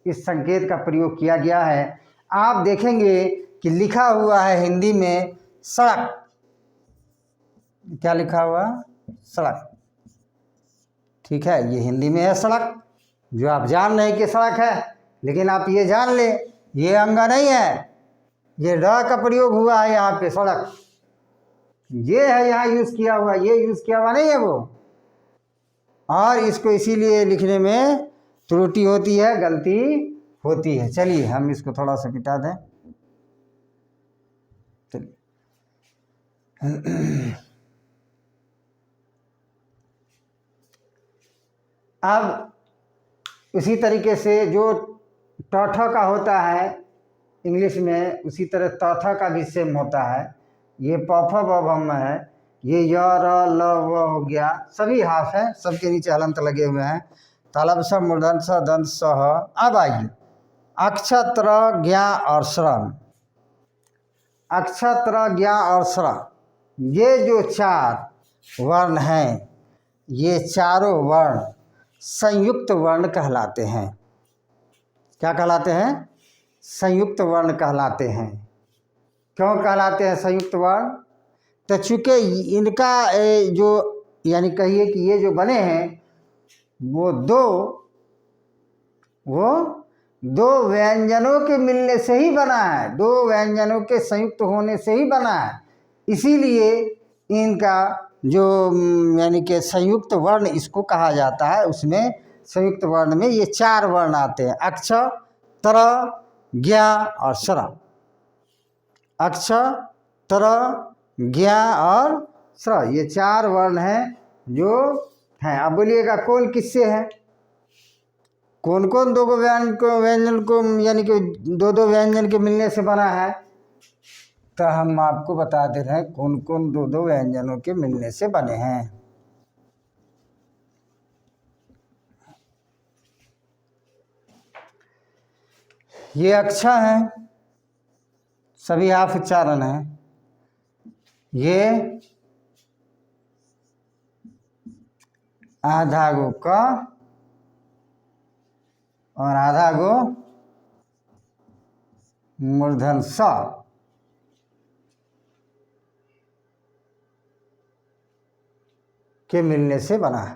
इस संकेत का प्रयोग किया गया है। आप देखेंगे कि लिखा हुआ है हिंदी में सड़क, क्या लिखा हुआ, सड़क, ठीक है, ये हिंदी में है सड़क, जो आप जान रहे कि सड़क है, लेकिन आप ये जान ले ये अंग नहीं है, ये ड का प्रयोग हुआ है यहाँ पे सड़क, ये है यहाँ यूज़ किया हुआ, ये यूज़ किया हुआ नहीं है वो, और इसको इसीलिए लिखने में त्रुटि होती है, गलती होती है। चलिए हम इसको थोड़ा सा मिटा दें, चलिए अब उसी तरीके से जो ट का होता है इंग्लिश में, उसी तरह त का भी सेम होता है। ये प फ ब भ म है, ये य र ल व हो गया, सभी हाफ हैं, सबके नीचे हलंत लगे हुए हैं। तालब स मूर्धन स दंत सह। अब आइए अक्षत्र ज्ञा और श्रम, अक्षत्र ज्ञा और श्रम, ये जो चार वर्ण हैं, ये चारों वर्ण संयुक्त वर्ण कहलाते हैं। क्या कहलाते हैं, संयुक्त वर्ण कहलाते हैं। क्यों कहलाते हैं संयुक्त वर्ण, तो चूँकि इनका जो यानी कहिए कि ये जो बने हैं वो दो व्यंजनों के मिलने से ही बना है, दो व्यंजनों के संयुक्त होने से ही बना है, इसीलिए इनका जो यानी कि संयुक्त वर्ण इसको कहा जाता है। उसमें संयुक्त वर्ण में ये चार वर्ण आते हैं, अक्ष, त्र, ज्ञा और स्र। अक्ष, त्र, ज्ञा और स्र, ये चार वर्ण हैं जो हैं। अब बोलिएगा कौन किससे है, कौन कौन दो व्यंजन को यानी कि दो व्यंजन के मिलने से बना है, तो हम आपको बता दे रहे हैं कौन कौन दो व्यंजनों के मिलने से बने हैं। ये अक्षा हैं, सभी हाफ उच्चारण है, ये आधा गो क और आधा गो मूर्धन स, के मिलने से बना है।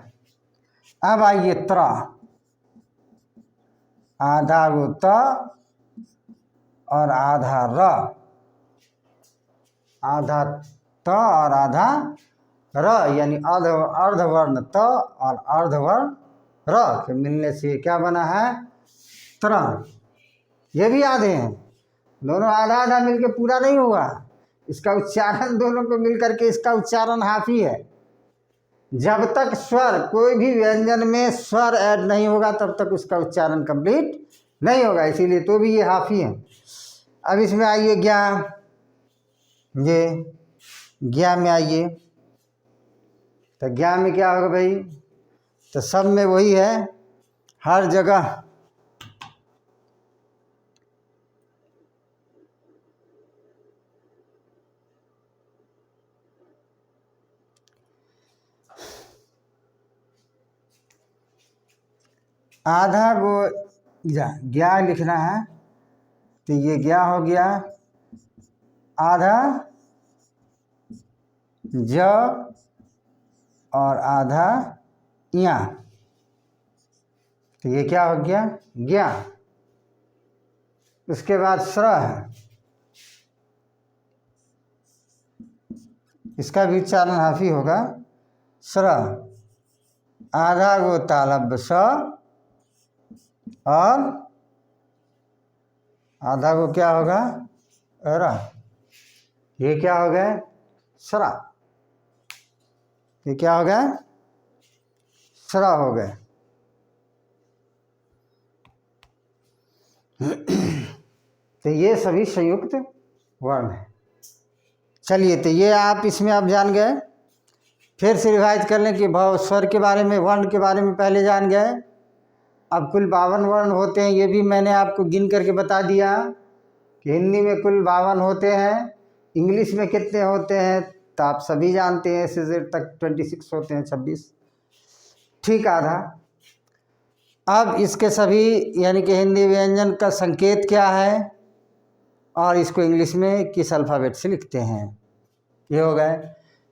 अब आइए त्र, आधा गो त और आधा र, आधा त और आधा र, यानी अर्धवर्ण त और अर्धवर्ण र के मिलने से क्या बना है, त्र। ये भी आधे हैं, दोनों आधा आधा मिलके पूरा नहीं हुआ, इसका उच्चारण दोनों को मिलकर के इसका उच्चारण हाफ ही है। जब तक स्वर, कोई भी व्यंजन में स्वर ऐड नहीं होगा तब तक उसका उच्चारण कंप्लीट नहीं होगा, इसीलिए तो भी ये हाफ ही है। अब इसमें आइए ज्ञा, ये ज्ञा में आइए, तो ज्ञा में क्या होगा भाई, तो सब में वही है, हर जगह आधा गो ज्ञा लिखना है, तो ये ज्ञा हो गया, आधा ज और आधा या, तो ये क्या हो गया ज्ञा। उसके बाद स्र है, इसका भी उच्चारण हाफी होगा स्र। आधा गो तालब स और आधा गो क्या होगा र। ये क्या हो गया स्रा, ये क्या हो गया स्रा हो गए। तो ये सभी संयुक्त वर्ण है। चलिए, तो ये आप इसमें आप जान गए। फिर से रिवाइज कर लें कि भाव स्वर के बारे में, वर्ण के बारे में पहले जान गए। अब कुल 52 वर्ण होते हैं, ये भी मैंने आपको गिन करके बता दिया कि हिंदी में कुल 52 होते हैं, इंग्लिश में कितने होते हैं तो आप सभी जानते हैं, से जेड तक 26 होते हैं, 26 ठीक आधा। अब इसके सभी यानी कि हिंदी व्यंजन का संकेत क्या है और इसको इंग्लिश में किस अल्फ़ाबेट से लिखते हैं, ये हो गए।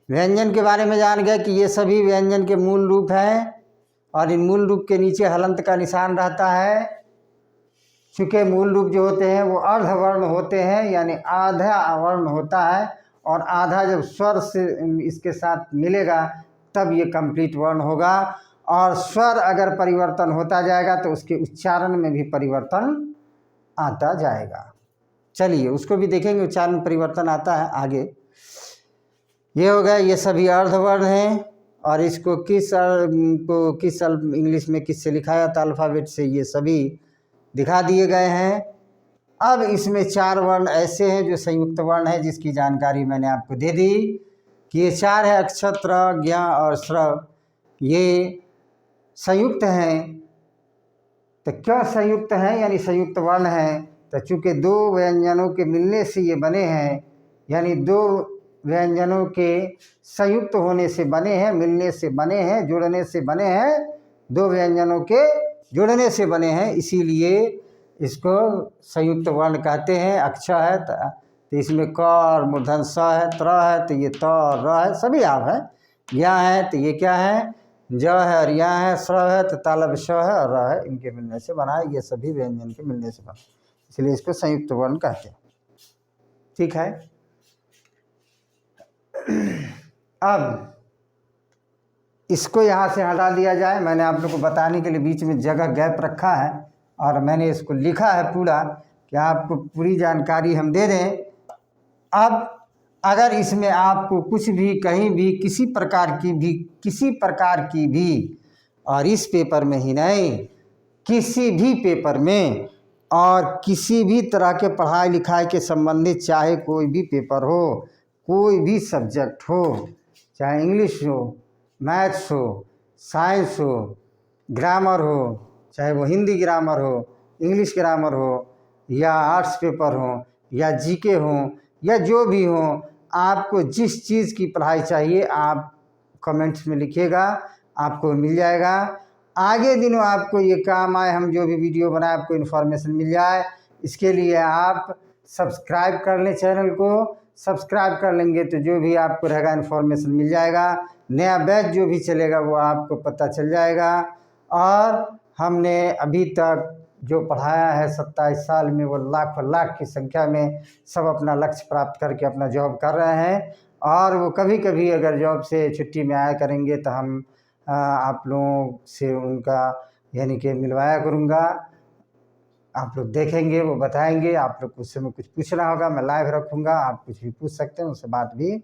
व्यंजन के बारे में जान गए कि ये सभी व्यंजन के मूल रूप हैं और इन मूल रूप के नीचे हलंत का निशान रहता है। चूँकि मूल रूप जो होते हैं वो अर्धवर्ण होते हैं, यानी आधा वर्ण होता है और आधा जब स्वर से इसके साथ मिलेगा तब ये कंप्लीट वर्ण होगा। और स्वर अगर परिवर्तन होता जाएगा तो उसके उच्चारण में भी परिवर्तन आता जाएगा। चलिए उसको भी देखेंगे, उच्चारण में परिवर्तन आता है आगे। ये हो गया, ये सभी अर्धवर्ण हैं और इसको किस इंग्लिश में किस से लिखा जाता अल्फ़ाबेट से, ये सभी दिखा दिए गए हैं। अब इसमें 4 वर्ण ऐसे हैं जो संयुक्त वर्ण है, जिसकी जानकारी मैंने आपको दे दी कि ये 4 है अक्षत्र, ज्ञ और स्रव, ये संयुक्त हैं। तो क्यों संयुक्त हैं यानी संयुक्त वर्ण हैं, तो चूँकि 2 व्यंजनों के मिलने से ये बने हैं, यानी 2 व्यंजनों के संयुक्त होने से बने हैं, मिलने से बने हैं, जुड़ने से बने हैं, 2 व्यंजनों के जुड़ने से बने हैं, इसीलिए इसको संयुक्त वर्ण कहते हैं। अक्ष है तो इसमें क और मूर्धन स है, त्र है तो ये त और र है, सभी आप है। या है तो ये क्या है ज है और या है, स्र है तो तालब श है और र है, इनके मिलने से बना है, ये सभी व्यंजन के मिलने से बना, इसलिए इसको संयुक्त वर्ण कहते हैं। ठीक है। अब इसको यहाँ से हटा दिया जाए। मैंने आप लोग को बताने के लिए बीच में जगह गैप रखा है और मैंने इसको लिखा है पूरा कि आपको पूरी जानकारी हम दे दें। अब अगर इसमें आपको कुछ भी कहीं भी किसी प्रकार की भी और इस पेपर में ही नहीं, किसी भी पेपर में और किसी भी तरह के पढ़ाई लिखाई के संबंधित चाहे कोई भी पेपर हो, कोई भी सब्जेक्ट हो, चाहे इंग्लिश हो, मैथ्स हो, साइंस हो, ग्रामर हो, चाहे वो हिंदी ग्रामर हो, इंग्लिश ग्रामर हो, या आर्ट्स पेपर हो, या जीके हो, या जो भी हो, आपको जिस चीज़ की पढ़ाई चाहिए आप कमेंट्स में लिखिएगा, आपको मिल जाएगा। आगे दिनों आपको ये काम आए, हम जो भी वीडियो बनाए आपको इन्फॉर्मेशन मिल जाए, इसके लिए आप सब्सक्राइब कर लें चैनल को। सब्सक्राइब कर लेंगे तो जो भी आपको रहेगा इन्फॉर्मेशन मिल जाएगा, नया बैच जो भी चलेगा वो आपको पता चल जाएगा। और हमने अभी तक जो पढ़ाया है 27 साल में, वो लाख की संख्या में सब अपना लक्ष्य प्राप्त करके अपना जॉब कर रहे हैं। और वो कभी कभी अगर जॉब से छुट्टी में आया करेंगे तो हम आप लोगों से उनका यानी कि मिलवाया करूँगा, आप लोग देखेंगे, वो बताएंगे। आप लोग को उससे में कुछ पूछना होगा मैं लाइव रखूँगा, आप कुछ भी पूछ सकते हैं, उनसे बात भी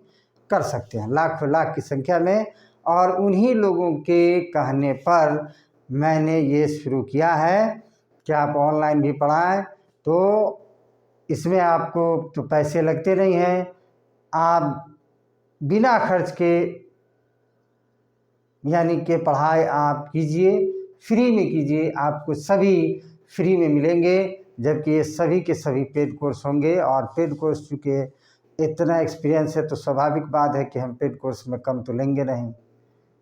कर सकते हैं लाख की संख्या में। और उन्हीं लोगों के कहने पर मैंने ये शुरू किया है कि आप ऑनलाइन भी पढ़ाएं, तो इसमें आपको तो पैसे लगते नहीं हैं, आप बिना खर्च के यानी कि पढ़ाई आप कीजिए, फ्री में कीजिए, आपको सभी फ्री में मिलेंगे। जबकि ये सभी के सभी पेड कोर्स होंगे और पेड कोर्स चूँकि इतना एक्सपीरियंस है तो स्वाभाविक बात है कि हम पेड कोर्स में कम तो लेंगे नहीं।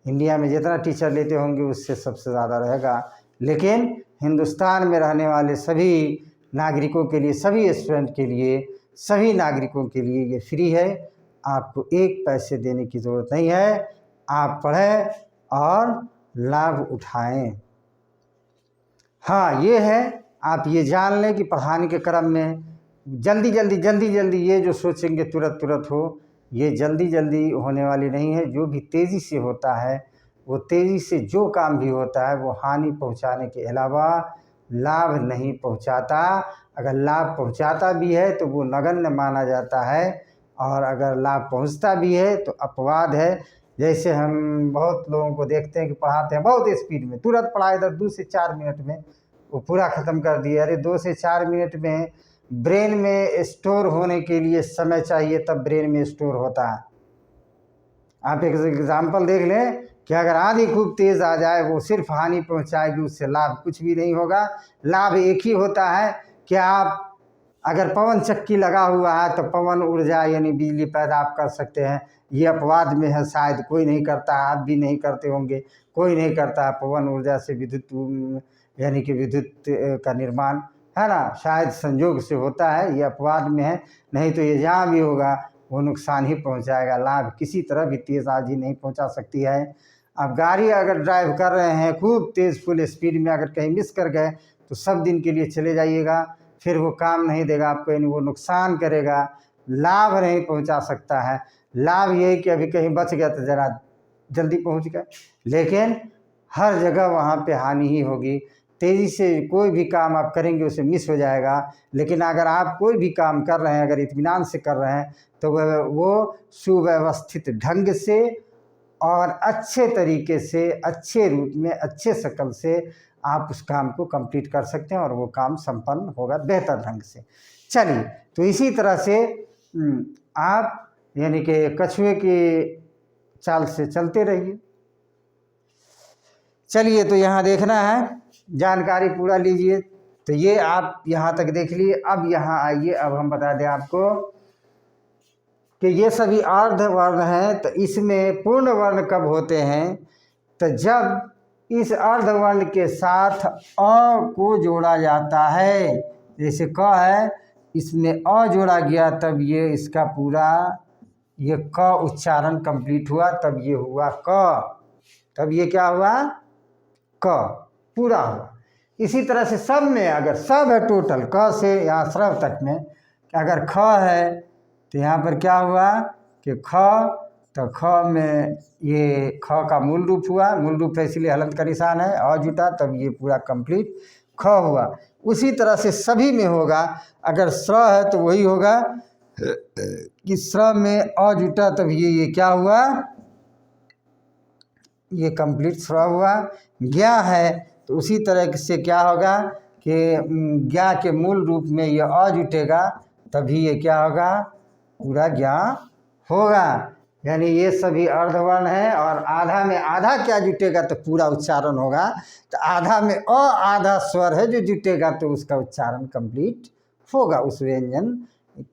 इंडिया में जितना टीचर लेते होंगे उससे सबसे ज़्यादा रहेगा, लेकिन हिंदुस्तान में रहने वाले सभी नागरिकों के लिए, सभी स्टूडेंट के लिए, सभी नागरिकों के लिए ये फ्री है। आपको एक पैसे देने की ज़रूरत नहीं है, आप पढ़ें और लाभ उठाएं। हाँ, ये है आप ये जान लें कि पढ़ाने के क्रम में जल्दी जल्दी ये जो सोचेंगे तुरंत तुरंत हो, ये जल्दी जल्दी होने वाली नहीं है। जो भी तेज़ी से होता है, वो तेज़ी से जो काम भी होता है वो हानि पहुंचाने के अलावा लाभ नहीं पहुंचाता। अगर लाभ पहुंचाता भी है तो वो नगण्य माना जाता है, और अगर लाभ पहुंचता भी है तो अपवाद है। जैसे हम बहुत लोगों को देखते हैं कि पढ़ाते हैं बहुत स्पीड में, तुरंत पढ़ा इधर 2 से 4 मिनट में वो पूरा ख़त्म कर दिया। अरे 2 से 4 मिनट में ब्रेन में स्टोर होने के लिए समय चाहिए, तब ब्रेन में स्टोर होता है। आप एक एग्जाम्पल देख लें कि अगर आंधी खूब तेज़ आ जाए, वो सिर्फ हानि पहुंचाएगी, उससे लाभ कुछ भी नहीं होगा। लाभ एक ही होता है कि आप अगर पवन चक्की लगा हुआ है तो पवन ऊर्जा यानी बिजली पैदा आप कर सकते हैं। ये अपवाद में है, शायद कोई नहीं करता, आप भी नहीं करते होंगे, कोई नहीं करता पवन ऊर्जा से विद्युत यानी कि विद्युत का निर्माण, है ना, शायद संयोग से होता है, ये अपवाद में है। नहीं तो ये जहाँ भी होगा वो नुकसान ही पहुंचाएगा, लाभ किसी तरह भी तेज़ आंधी नहीं पहुंचा सकती है। अब गाड़ी अगर ड्राइव कर रहे हैं खूब तेज़ फुल स्पीड में, अगर कहीं मिस कर गए तो सब दिन के लिए चले जाइएगा, फिर वो काम नहीं देगा आपको, यानी वो नुकसान करेगा, लाभ नहीं पहुंचा सकता है। लाभ ये है कि अभी कहीं बच गया तो ज़रा जल्दी पहुंच गए, लेकिन हर जगह वहाँ पे हानि ही होगी। तेज़ी से कोई भी काम आप करेंगे उसे मिस हो जाएगा, लेकिन अगर आप कोई भी काम कर रहे हैं, अगर इत्मीनान से कर रहे हैं, तो वो सुव्यवस्थित ढंग से और अच्छे तरीके से, अच्छे रूप में, अच्छे शक्ल से आप उस काम को कंप्लीट कर सकते हैं और वो काम संपन्न होगा बेहतर ढंग से। चलिए, तो इसी तरह से आप यानी कि कछुए की चाल से चलते रहिए। चलिए, तो यहाँ देखना है, जानकारी पूरा लीजिए। तो ये आप यहाँ तक देख लिए। अब यहाँ आइए, अब हम बता दें आपको कि ये सभी अर्ध वर्ण हैं, तो इसमें पूर्ण वर्ण कब होते हैं? तो जब इस अर्ध वर्ण के साथ अ को जोड़ा जाता है। जैसे क है, इसमें अ जोड़ा गया, तब ये इसका पूरा ये क उच्चारण कंप्लीट हुआ, तब ये हुआ क, तब ये क्या हुआ? क पूरा हुआ। इसी तरह से सब में अगर सब है टोटल क से यहाँ श्रव तक में, अगर ख है तो यहाँ पर क्या हुआ कि ख, तो ख में ये ख का मूल रूप हुआ, मूल रूप है इसलिए हलंत का निशान है, अ जुटा, तब ये पूरा कंप्लीट ख हुआ। उसी तरह से सभी में होगा, अगर स्र है तो वही होगा कि स्र में अ जुटा, तब ये क्या हुआ? ये कंप्लीट स्र हुआ। ज्ञा है तो उसी तरह से क्या होगा कि ज्ञा के मूल रूप में ये अ जुटेगा, तभी ये क्या होगा? पूरा ज्ञा होगा। यानी ये सभी अर्धवर्ण हैं, और आधा में आधा क्या जुटेगा तो पूरा उच्चारण होगा। तो आधा में अ आधा स्वर है जो जुटेगा तो उसका उच्चारण कंप्लीट होगा, उस व्यंजन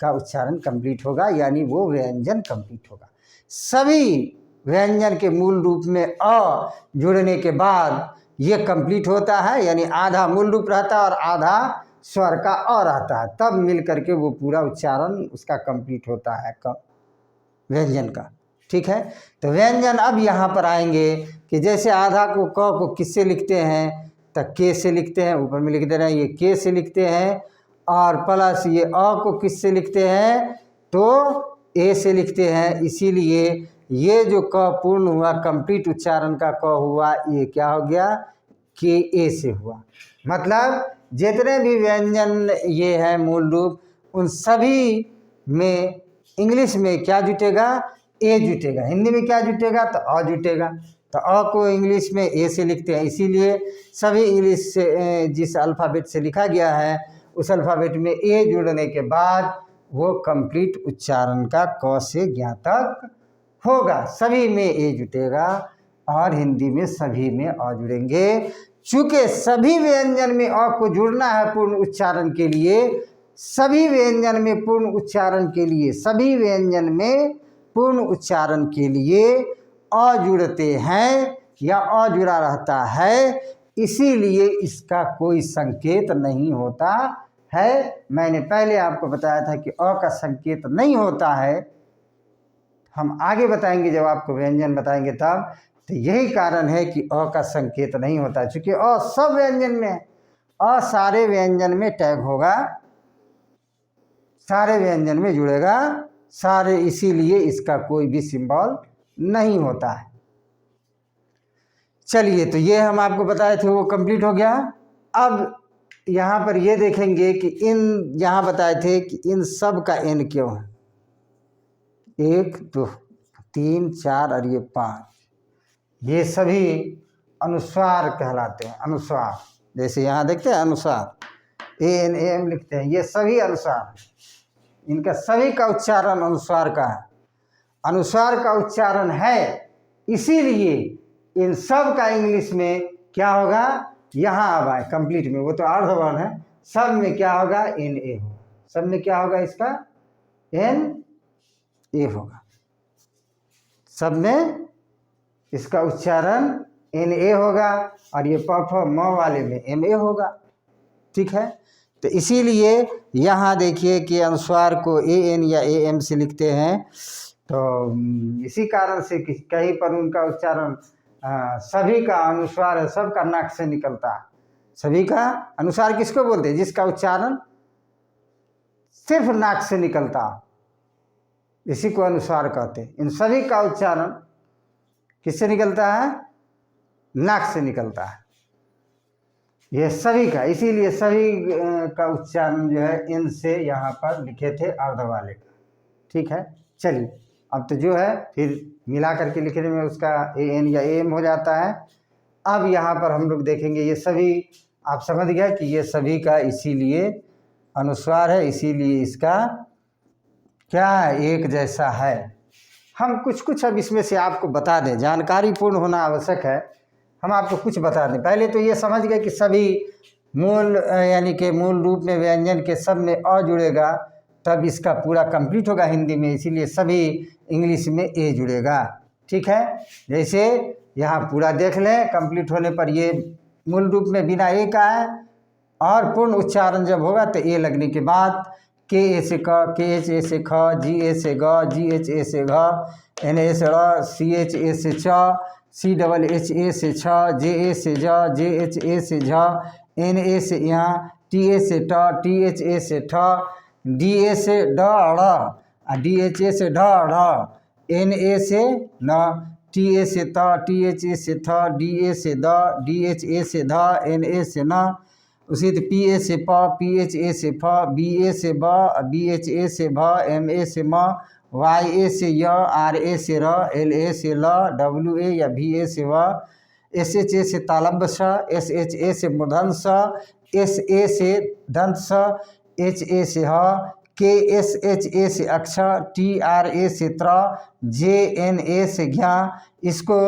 का उच्चारण कंप्लीट होगा, यानी वो व्यंजन कंप्लीट होगा। सभी व्यंजन के मूल रूप में अ जुड़ने के बाद ये कंप्लीट होता है, यानी आधा मूल रूप रहता है और आधा स्वर का अ रहता है, तब मिल करके वो पूरा उच्चारण उसका कंप्लीट होता है व्यंजन का। ठीक है, तो व्यंजन अब यहाँ पर आएंगे कि जैसे आधा को क को किससे लिखते हैं? तो के से लिखते हैं, ऊपर में लिख दे रहे हैं, ये के से लिखते हैं। और प्लस ये अ को किससे लिखते हैं? तो ए से लिखते हैं। इसीलिए ये जो क पूर्ण हुआ, कंप्लीट उच्चारण का क हुआ, ये क्या हो गया? के ए से हुआ। मतलब जितने भी व्यंजन ये है मूल रूप, उन सभी में इंग्लिश में क्या जुटेगा? ए जुटेगा। हिंदी में क्या जुटेगा? तो अ जुटेगा। तो अ को इंग्लिश में ए से लिखते हैं, इसीलिए सभी इंग्लिश से जिस अल्फ़ाबेट से लिखा गया है उस अल्फ़ाबेट में ए जुड़ने के बाद वो कंप्लीट उच्चारण का क से ज्ञा तक होगा। सभी में ए जुटेगा और हिंदी में सभी में अ जुड़ेंगे। चूँकि सभी व्यंजन में अ को जुड़ना है पूर्ण उच्चारण के लिए, सभी व्यंजन में पूर्ण उच्चारण के लिए, सभी व्यंजन में पूर्ण उच्चारण के लिए अ जुड़ते हैं या अ जुड़ा रहता है, इसीलिए इसका कोई संकेत नहीं होता है। मैंने पहले आपको बताया था कि अ का संकेत नहीं होता है, हम आगे बताएंगे जब आपको व्यंजन बताएंगे तब। तो यही कारण है कि अ का संकेत नहीं होता, चूँकि अ सब व्यंजन में है, अ सारे व्यंजन में टैग होगा, सारे व्यंजन में जुड़ेगा, सारे, इसीलिए इसका कोई भी सिंबल नहीं होता है। चलिए, तो ये हम आपको बताए थे, वो कंप्लीट हो गया। अब यहाँ पर ये देखेंगे कि इन, यहाँ बताए थे कि इन सब का एन क्यों है, 1 2 3 4 और ये 5, ये सभी अनुस्वार कहलाते हैं। अनुस्वार, जैसे यहाँ देखते हैं अनुस्वार, ANAM लिखते हैं, ये सभी अनुस्वार, इनका सभी का उच्चारण अनुस्वार का है। अनुस्वार का उच्चारण है, इसीलिए इन सब का इंग्लिश में क्या होगा, यहाँ अब आए कंप्लीट में, वो तो अर्धवर्ण है, सब में क्या होगा, NA होगा, सब में क्या होगा, इसका NA होगा, सब में इसका उच्चारण NA होगा, और ये प फ म वाले में MA होगा। ठीक है, तो इसीलिए यहाँ देखिए कि अनुस्वार को AN या AM से लिखते हैं, तो इसी कारण से कहीं पर उनका उच्चारण सभी का अनुस्वार है, सबका नाक से निकलता है। सभी का अनुस्वार किसको बोलते हैं, जिसका उच्चारण सिर्फ नाक से निकलता, इसी को अनुस्वार कहते हैं। इन सभी का उच्चारण किससे निकलता है, नाक से निकलता है, ये सभी का, इसीलिए सभी का उच्चारण जो है इन से यहाँ पर लिखे थे अर्ध वाले का। ठीक है, चलिए, अब तो जो है फिर मिला करके लिखने में उसका AN या AM हो जाता है। अब यहाँ पर हम लोग देखेंगे, ये सभी आप समझ गए कि ये सभी का इसीलिए अनुस्वार है, इसीलिए इसका क्या एक जैसा है। हम कुछ कुछ अब इसमें से आपको बता दें, जानकारी पूर्ण होना आवश्यक है, हम आपको कुछ बता दें। पहले तो ये समझ गए कि सभी मूल यानी कि मूल रूप में व्यंजन के सब में अ जुड़ेगा, तब इसका पूरा कंप्लीट होगा हिंदी में, इसीलिए सभी इंग्लिश में ए जुड़ेगा। ठीक है, जैसे यहाँ पूरा देख लें, कंप्लीट होने पर ये मूल रूप में बिना ए का है, और पूर्ण उच्चारण जब होगा तो ए लगने के बाद KA से क, KHA से ख, GA से ग, GHA से घ, NA से ड़, CHA से च, CHHA से छ, JA से ज, JHA से झ, NA से यहाँ, TA से ट, THA से ठ, DA से ड ढ़, DHA से ढ ढ, NA से न, TA से त, THA से थ, DA से द, DHA से ध, NA से न, उसी तो PA से प, PHA से फ, BA से ब, BHA से भ, MA से म, YA से य, RA से र, LA से ल, WA या VA से व, SHA से तालब्य स, SHA से मूर्धन्य स, SA से दंत स, HA से ह, KSHA से अक्षर, TRA से त्र, JNA से ज्ञा। इसको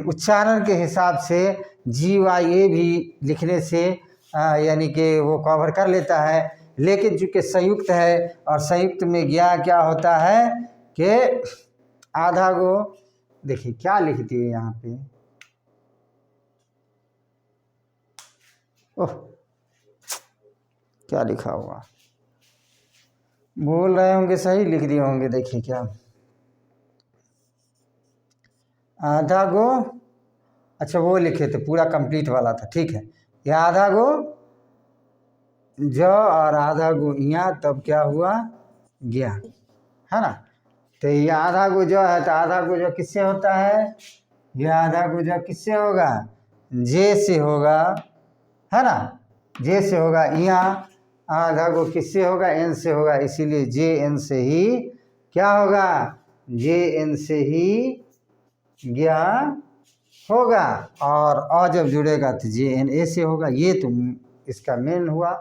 उच्चारण के हिसाब से GYA भी लिखने से यानी कि वो कवर कर लेता है, लेकिन चूँकि संयुक्त है, और संयुक्त में ज्ञा क्या होता है कि आधा गो, देखिए क्या लिख दिए यहाँ पे, ओह क्या लिखा हुआ, बोल रहे होंगे सही लिख दिए होंगे, देखिए क्या आधा गो, अच्छा वो लिखे थे, पूरा कंप्लीट वाला था। ठीक है, ये आधा गो ज और आधा गो यहाँ, तब क्या हुआ, गया, है ना। तो ये आधा गो ज है, तो आधा गो ज किससे होता है, ये आधा गो ज किससे होगा, जे से होगा, है ना, जे से होगा। यहाँ आधा गो किससे होगा, एन से होगा, इसीलिए JN से ही क्या होगा, JN से ही ज्ञा होगा, और अ जब जुड़ेगा तो JNA से होगा। ये तो इसका मेन हुआ,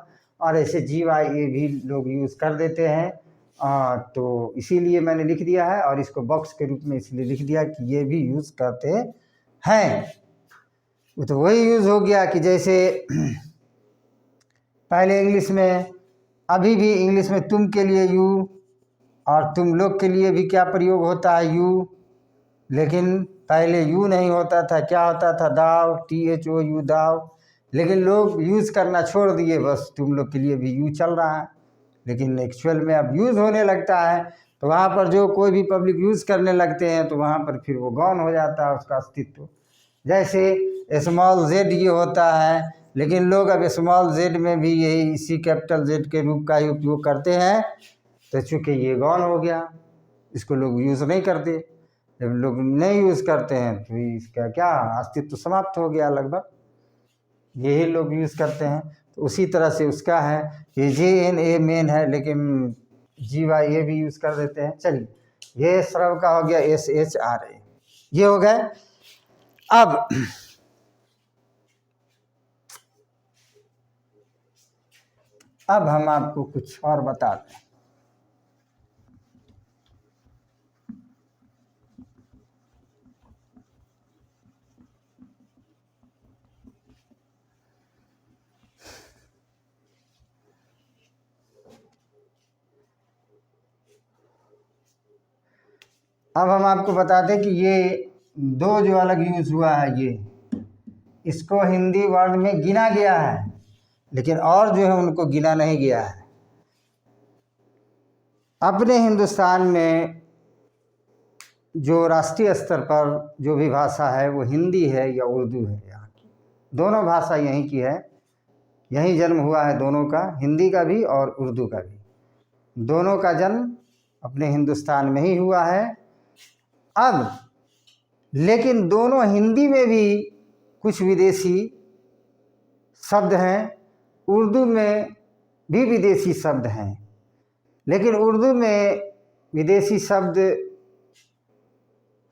और ऐसे GYA भी लोग यूज़ कर देते हैं, तो इसीलिए मैंने लिख दिया है, और इसको बॉक्स के रूप में इसलिए लिख दिया कि ये भी यूज़ करते हैं। तो वही यूज़ हो गया कि जैसे पहले इंग्लिश में, अभी भी इंग्लिश में तुम के लिए यू, और तुम लोग के लिए भी क्या प्रयोग होता है, यू, लेकिन पहले यू नहीं होता था, क्या होता था, दाव, THOU दाव, लेकिन लोग यूज़ करना छोड़ दिए, बस तुम लोग के लिए भी यू चल रहा है, लेकिन एक्चुअल में अब यूज़ होने लगता है, तो वहाँ पर जो कोई भी पब्लिक यूज़ करने लगते हैं, तो वहाँ पर फिर वो गौन हो जाता है उसका अस्तित्व। जैसे स्मॉल z ये होता है, लेकिन लोग अब स्मॉल जेड में भी यही इसी कैपिटल जेड के रूप का ही उपयोग करते हैं। तो चूँकि ये गौण हो गया, इसको लोग यूज़ नहीं करते। जब लोग नहीं यूज़ करते हैं तो इसका क्या अस्तित्व समाप्त हो गया लगभग। यही लोग यूज़ करते हैं। तो उसी तरह से उसका है, ये JNA मेन है, लेकिन GYA भी यूज़ कर देते हैं। चलिए, ये श्रव का हो गया SHRA, ये हो गए। अब हम आपको कुछ और बता दें। अब हम आपको बताते हैं कि ये दो जो अलग यूज़ हुआ है, ये इसको हिंदी वर्ड में गिना गया है, लेकिन और जो है उनको गिना नहीं गया है। अपने हिंदुस्तान में जो राष्ट्रीय स्तर पर जो भी भाषा है वो हिंदी है या उर्दू है। यहाँ की दोनों भाषा यहीं की है, यहीं जन्म हुआ है दोनों का, हिंदी का भी और उर्दू का भी। दोनों का जन्म अपने हिंदुस्तान में ही हुआ है। अब लेकिन दोनों हिंदी में भी कुछ विदेशी शब्द हैं, उर्दू में भी विदेशी शब्द हैं, लेकिन उर्दू में विदेशी शब्द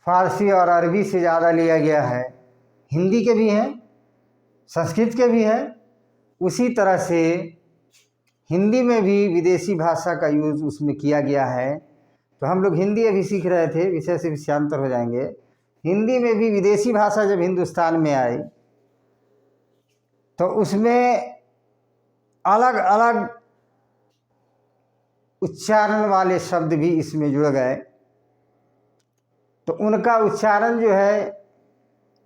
फारसी और अरबी से ज़्यादा लिया गया है। हिंदी के भी हैं, संस्कृत के भी हैं। उसी तरह से हिंदी में भी विदेशी भाषा का यूज़ उसमें किया गया है। तो हम लोग हिंदी अभी सीख रहे थे, विषय से विषयांतर हो जाएंगे। हिंदी में भी विदेशी भाषा जब हिंदुस्तान में आई तो उसमें अलग अलग उच्चारण वाले शब्द भी इसमें जुड़ गए। तो उनका उच्चारण जो है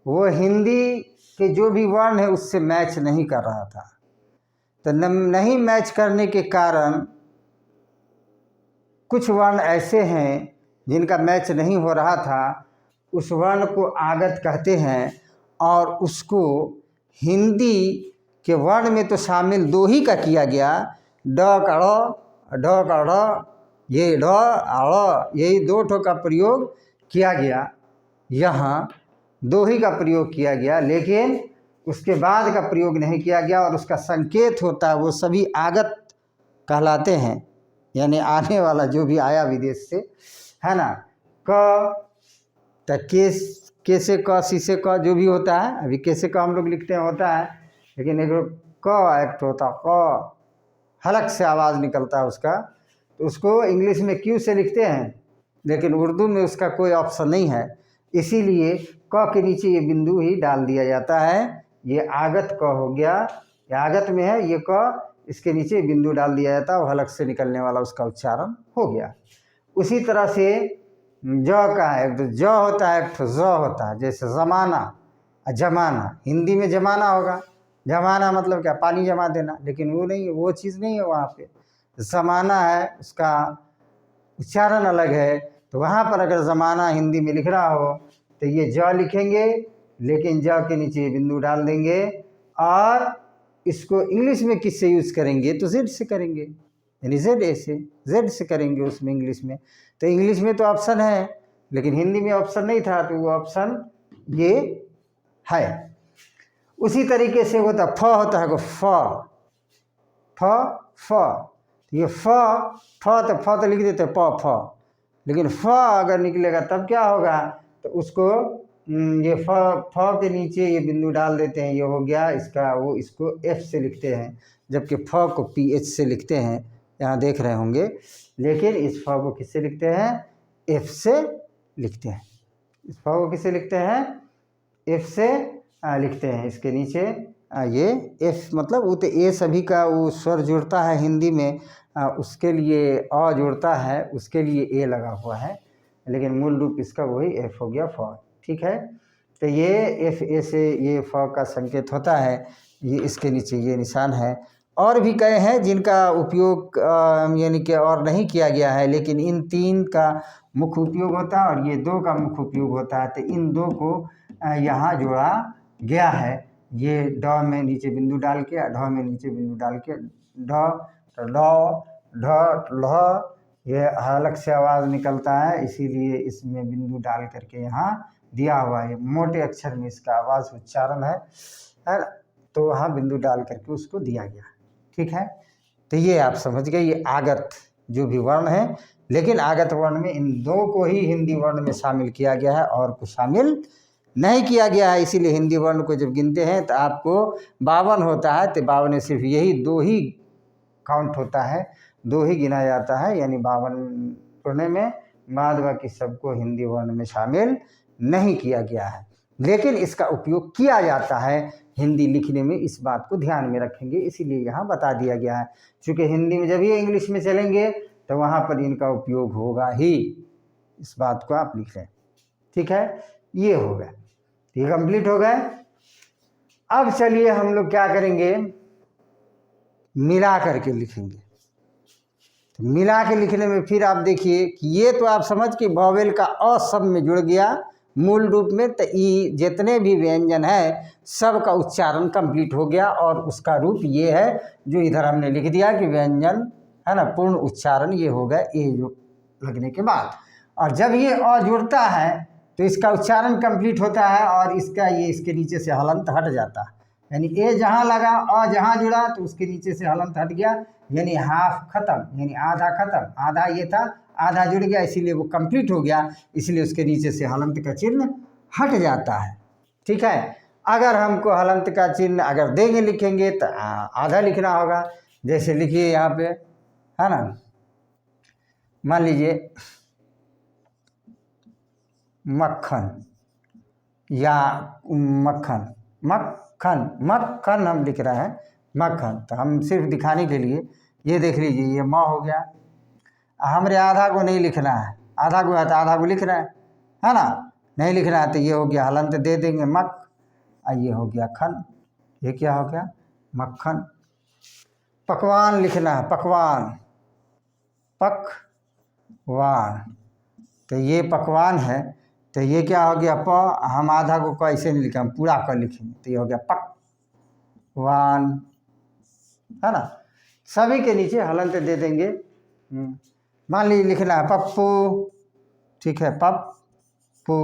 वो हिंदी के जो भी वर्ण है उससे मैच नहीं कर रहा था। तो नहीं मैच करने के कारण कुछ वर्ण ऐसे हैं जिनका मैच नहीं हो रहा था, उस वर्ण को आगत कहते हैं। और उसको हिंदी के वर्ण में तो शामिल दो ही का किया गया, ड का ढ़, ये ढ आड़, यही दो ठो का प्रयोग किया गया। यहाँ दो ही का प्रयोग किया गया, लेकिन उसके बाद का प्रयोग नहीं किया गया। और उसका संकेत होता है वो सभी आगत कहलाते हैं, यानी आने वाला जो भी आया विदेश से, है ना। क तो के से क, सी से क जो भी होता है, अभी के से क हम लोग लिखते हैं होता है, लेकिन एक क एक होता क, हलक से आवाज़ निकलता है उसका, तो उसको इंग्लिश में क्यू से लिखते हैं, लेकिन उर्दू में उसका कोई ऑप्शन नहीं है। इसीलिए क के नीचे ये बिंदु ही डाल दिया जाता है। ये आगत क हो गया, ये आगत में है, ये क इसके नीचे बिंदु डाल दिया जाता है, वो हलक से निकलने वाला उसका उच्चारण हो गया। उसी तरह से ज का है, एक तो ज होता है, एक तो ज होता है। जैसे ज़माना, जमाना, हिंदी में जमाना होगा, जमाना मतलब क्या, पानी जमा देना, लेकिन वो नहीं, वो चीज़ नहीं है वहाँ पे। ज़माना है, उसका उच्चारण अलग है। तो वहाँ पर अगर ज़माना हिंदी में लिख रहा हो तो ये ज लिखेंगे, लेकिन ज के नीचे बिंदु डाल देंगे। और इसको इंग्लिश में किससे यूज़ करेंगे, तो जेड से करेंगे, यानी जेड से करेंगे उसमें इंग्लिश में। तो इंग्लिश में तो ऑप्शन है, लेकिन हिंदी में ऑप्शन नहीं था, तो वो ऑप्शन ये है। उसी तरीके से होता फ होता है, फ ये फ तो लिख देते प फ, लेकिन फ अगर निकलेगा तब क्या होगा, तो उसको ये फ के नीचे ये बिंदु डाल देते हैं, ये हो गया इसका, वो इसको एफ से लिखते हैं, जबकि फ को PH से लिखते हैं, यहाँ देख रहे होंगे। लेकिन इस फ को किससे लिखते हैं, एफ से लिखते हैं। इस फ को किससे लिखते हैं, एफ से लिखते हैं। इसके नीचे ये एफ मतलब वो तो ए सभी का वो स्वर जुड़ता है हिंदी में, उसके लिए अ जुड़ता है, उसके लिए ए लगा हुआ है, लेकिन मूल रूप इसका वही एफ हो गया, फ। ठीक है, तो ये एफ ए से ये फ का संकेत होता है, ये इसके नीचे ये निशान है। और भी कई हैं जिनका उपयोग यानी कि और नहीं किया गया है, लेकिन इन तीन का मुख्य उपयोग होता है और ये दो का मुख्य उपयोग होता है। तो इन दो को यहाँ जोड़ा गया है। ये ड में नीचे बिंदु डाल के, ढ में नीचे बिंदु डाल के, ढ तो ड, ढ ढ, ये हलक से आवाज़ निकलता है, इसीलिए इसमें बिंदु डाल करके यहाँ दिया हुआ है। मोटे अक्षर में इसका आवाज़ उच्चारण है ना, तो वहाँ बिंदु डाल करके उसको दिया गया। ठीक है, तो ये आप समझ गए, ये आगत जो भी वर्ण है, लेकिन आगत वर्ण में इन दो को ही हिंदी वर्ण में शामिल किया गया है और को शामिल नहीं किया गया है। इसीलिए हिंदी वर्ण को जब गिनते हैं तो आपको 52 होता है, तो 52 में सिर्फ यही दो ही काउंट होता है, दो ही गिना जाता है, यानी 52 टोने में, बाद बाकी सबको हिंदी वर्ण में शामिल नहीं किया गया है। लेकिन इसका उपयोग किया जाता है हिंदी लिखने में, इस बात को ध्यान में रखेंगे, इसीलिए यहाँ बता दिया गया है। चूँकि हिंदी में जब ये इंग्लिश में चलेंगे तो वहाँ पर इनका उपयोग होगा ही, इस बात को आप लिख लें। ठीक है, ये हो गया, ये कंप्लीट हो गए। अब चलिए हम लोग क्या करेंगे, मिला करके लिखेंगे। तो मिला के लिखने में फिर आप देखिए कि ये तो आप समझ के वॉवेल का अ सब में जुड़ गया मूल रूप में, तो ई जितने भी व्यंजन है सब का उच्चारण कंप्लीट हो गया, और उसका रूप ये है जो इधर हमने लिख दिया कि व्यंजन है ना, पूर्ण उच्चारण ये हो गया ए जो लगने के बाद। और जब ये अ जुड़ता है तो इसका उच्चारण कंप्लीट होता है, और इसका ये इसके नीचे से हलंत हट जाता है, यानी ए जहाँ लगा अ जहाँ जुड़ा तो उसके नीचे से हलंत हट गया, यानी हाफ खत्म, यानी आधा खत्म, आधा ये था आधा जुड़ गया, इसीलिए वो कंप्लीट हो गया, इसलिए उसके नीचे से हलंत का चिन्ह हट जाता है। ठीक है, अगर हमको हलंत का चिन्ह अगर देंगे लिखेंगे तो आधा लिखना होगा। जैसे लिखिए यहाँ पे, है ना, मान लीजिए मक्खन या मक्खन, मक्खन मक्खन हम लिख रहे हैं मक्खन, तो हम सिर्फ दिखाने के लिए ये देख लीजिए, ये म हो गया। हमरे आधा को नहीं लिखना है, आधा को है तो आधा को लिख रहे है ना, नहीं लिखना है तो ये हो गया हलंत दे देंगे मक, और ये हो गया खन, ये क्या हो गया मक्खन। पकवान लिखना है, पकवान, पकवान, तो ये पकवान है, तो ये क्या हो गया प, हम आधा को क ऐसे नहीं लिखा, हम पूरा क लिखेंगे, तो ये हो गया पकवान, है ना। सभी के नीचे हलंत दे देंगे। मान लीजिए लिखना है पप्पू, ठीक है पप्पू,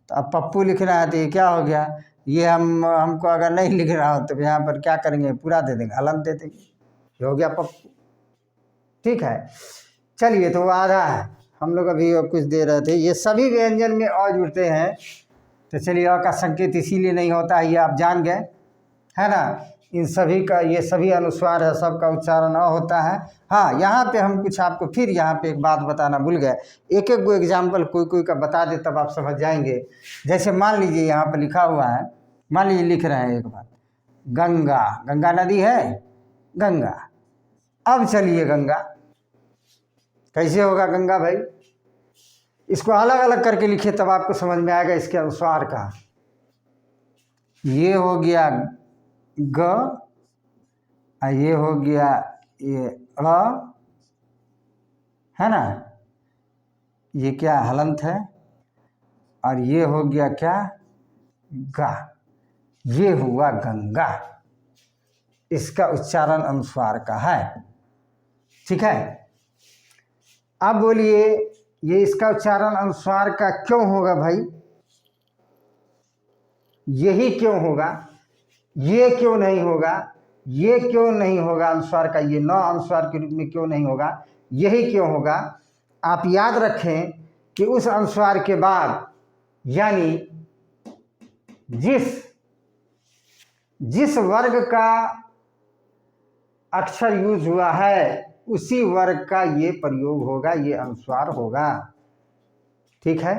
तो अब पप्पू लिखना है तो ये क्या हो गया, ये हमको अगर नहीं लिखना हो तो यहाँ पर क्या करेंगे, पूरा दे देंगे, हलंत दे देंगे, ये हो गया पप्पू। ठीक है, चलिए, तो वो आधा है, हम लोग अभी कुछ दे रहे थे, ये सभी व्यंजन में अ जुड़ते हैं, तो चलिए अ का संकेत इसीलिए नहीं होता है, ये आप जान गए, है ना। इन सभी का ये सभी अनुस्वार है, सबका उच्चारण अ होता है। हाँ, यहाँ पे हम कुछ आपको फिर यहाँ पे एक बात बताना भूल गए, एक एक को एग्जाम्पल कोई कोई का बता दे तब आप समझ जाएंगे। जैसे मान लीजिए यहाँ पर लिखा हुआ है, मान लीजिए लिख रहे हैं एक बात, गंगा, गंगा नदी है, गंगा। अब चलिए गंगा कैसे होगा गंगा भाई, इसको अलग अलग करके लिखिए तब आपको समझ में आएगा इसके अनुस्वार का। ये हो गया ग, और ये हो गया ये ड़, है ना, ये क्या हलंत है, और ये हो गया क्या गा, ये हुआ गंगा, इसका उच्चारण अनुस्वार का है। ठीक है, अब बोलिए ये इसका उच्चारण अनुस्वार का क्यों होगा भाई, यही क्यों होगा, ये क्यों नहीं होगा, ये क्यों नहीं होगा अनुस्वार का, ये न अनुस्वार के रूप में क्यों नहीं होगा, यही क्यों होगा। आप याद रखें कि उस अनुस्वार के बाद यानी जिस वर्ग का अक्षर यूज हुआ है उसी वर्ग का ये प्रयोग होगा, ये अनुस्वार होगा। ठीक है,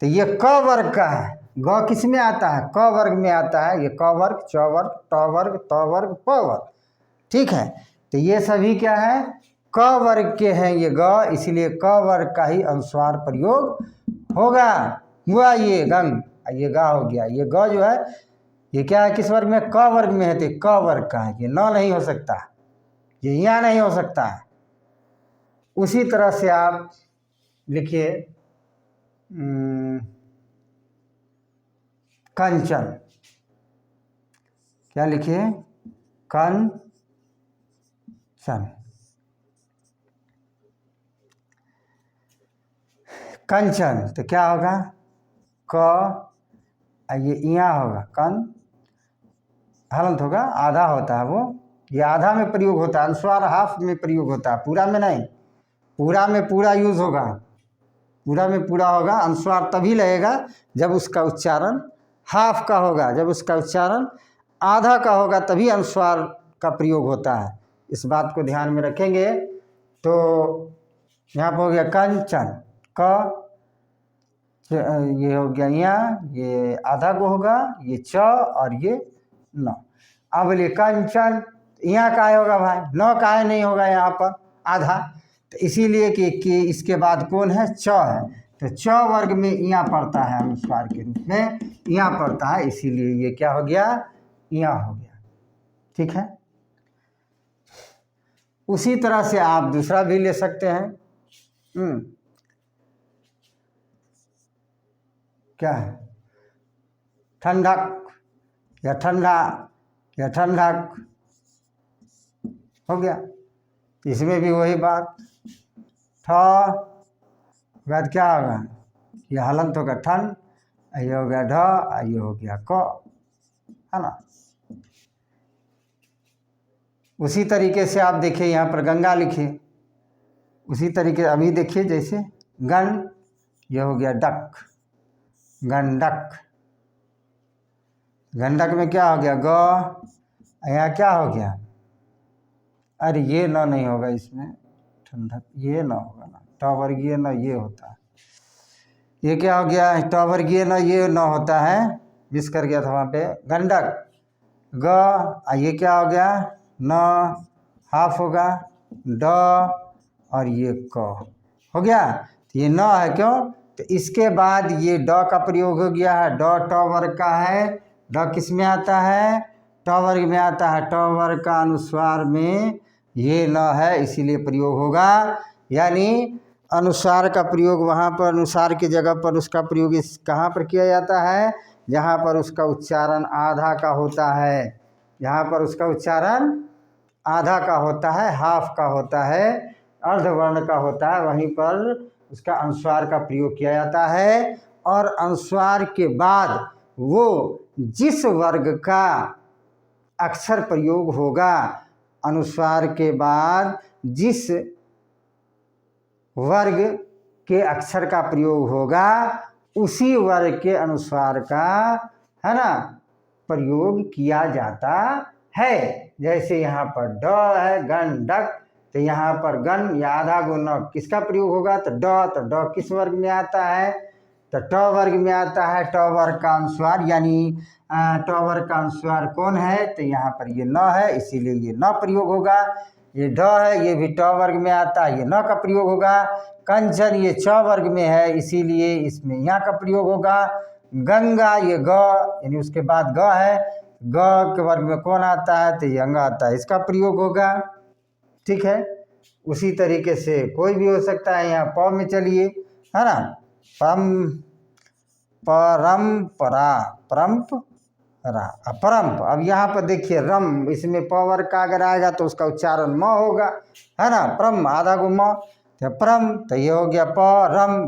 तो ये क वर्ग का है, ग किस में आता है, क वर्ग में आता है, ये क वर्ग, च वर्ग, ट वर्ग, त वर्ग, प वर्ग। ठीक है, तो ये सभी क्या है, क वर्ग के हैं ये ग, इसलिए क वर्ग का ही अनुस्वार प्रयोग होगा। हुआ ये गंग, ये गा हो गया, ये ग जो है ये क्या है, किस वर्ग में, क वर्ग में है, तो क वर्ग का है, ये न नहीं हो सकता, ये यहाँ नहीं हो सकता है। उसी तरह से आप लिखिए कंचन, क्या लिखिए, कंचन। कंचन तो क्या होगा, क, ये इया होगा, कन हलंत होगा, आधा होता है वो, ये आधा में प्रयोग होता है, अनुस्वार हाफ में प्रयोग होता है, पूरा में नहीं। पूरा में पूरा यूज होगा, पूरा में पूरा होगा, अनुस्वार तभी लगेगा जब उसका उच्चारण हाफ का होगा, जब उसका उच्चारण आधा का होगा तभी अनुस्वार का प्रयोग होता है। इस बात को ध्यान में रखेंगे। तो यहाँ पर हो गया कंचन, क, ये हो गया यहाँ, ये आधा को होगा, ये च और ये न। अब बोलिए कंचन, यहाँ का होगा भाई, न का नहीं होगा यहाँ पर आधा, तो इसीलिए कि इसके बाद कौन है, च है, तो च वर्ग में यहाँ पड़ता है, अनुस्वार के रूप में यहाँ पड़ता है, इसीलिए ये क्या हो गया, यहाँ हो गया। ठीक है। उसी तरह से आप दूसरा भी ले सकते हैं। क्या है, ठंडक या ठंडा या ठंडक हो गया। इसमें भी वही बात, ठ बाद क्या होगा, ये हलंत होगा ठन, ये हो गया ढ, ये हो गया क, है ना। उसी तरीके से आप देखिए यहाँ पर गंगा लिखिए, उसी तरीके अभी देखिए जैसे गण, ये हो गया डक, गंडक। गंडक में क्या हो गया, ग, यहाँ क्या हो गया, अरे ये न नहीं होगा इसमें, ठंडक ये न होगा ना, ट वर्गीय न ये होता है, ये क्या हो गया, ट वर्गीय न ये न होता है, मिस कर गया था वहाँ पे, गंडक। ग, ये क्या हो गया, न हाफ होगा, ड और ये क हो गया, तो ये न है क्यों, तो इसके बाद ये ड का प्रयोग हो गया है, ड ट वर्ग का है, ड किस में आता है, ट वर्ग में आता है, ट वर्ग का अनुस्वार में ये न है, इसीलिए प्रयोग होगा। यानी अनुस्वार का प्रयोग वहाँ पर, अनुसार की जगह पर उसका प्रयोग इस कहाँ पर किया जाता है, जहाँ पर उसका उच्चारण आधा का होता है, जहाँ पर उसका उच्चारण आधा का होता है, हाफ का होता है, अर्धवर्ण का होता है, वहीं पर उसका अनुस्वार का प्रयोग किया जाता है। और अनुस्वार के बाद वो जिस वर्ग का अक्षर प्रयोग होगा, अनुस्वार के बाद जिस वर्ग के अक्षर का प्रयोग होगा, उसी वर्ग के अनुस्वार का, है ना, प्रयोग किया जाता है। जैसे यहाँ पर ड है, गंडक, तो यहाँ पर गण या आधा गुण किसका प्रयोग होगा, तो ड किस वर्ग में आता है, तो ट वर्ग में आता है। ट वर्ग का अनुस्वार, यानी ट वर्ग का अनुस्वार कौन है, तो यहाँ पर ये न है, इसीलिए ये न प्रयोग होगा। ये ढ है, ये भी ट वर्ग में आता है, ये न का प्रयोग होगा। कंचन ये च वर्ग में है, इसीलिए इसमें यहाँ का प्रयोग होगा। गंगा ये ग, यानी उसके बाद ग है, ग के वर्ग में कौन आता है, तो ये अंग आता है, इसका प्रयोग होगा। ठीक है। उसी तरीके से कोई भी हो सकता है। यहाँ प में चलिए, है ना, परम्परा, परम्परा, परम्प। अब यहाँ पर देखिए रम, इसमें प वर्ग का अगर आएगा तो उसका उच्चारण म होगा, है ना, परम आधा गो म, तो परम, तो ये हो गया प रम,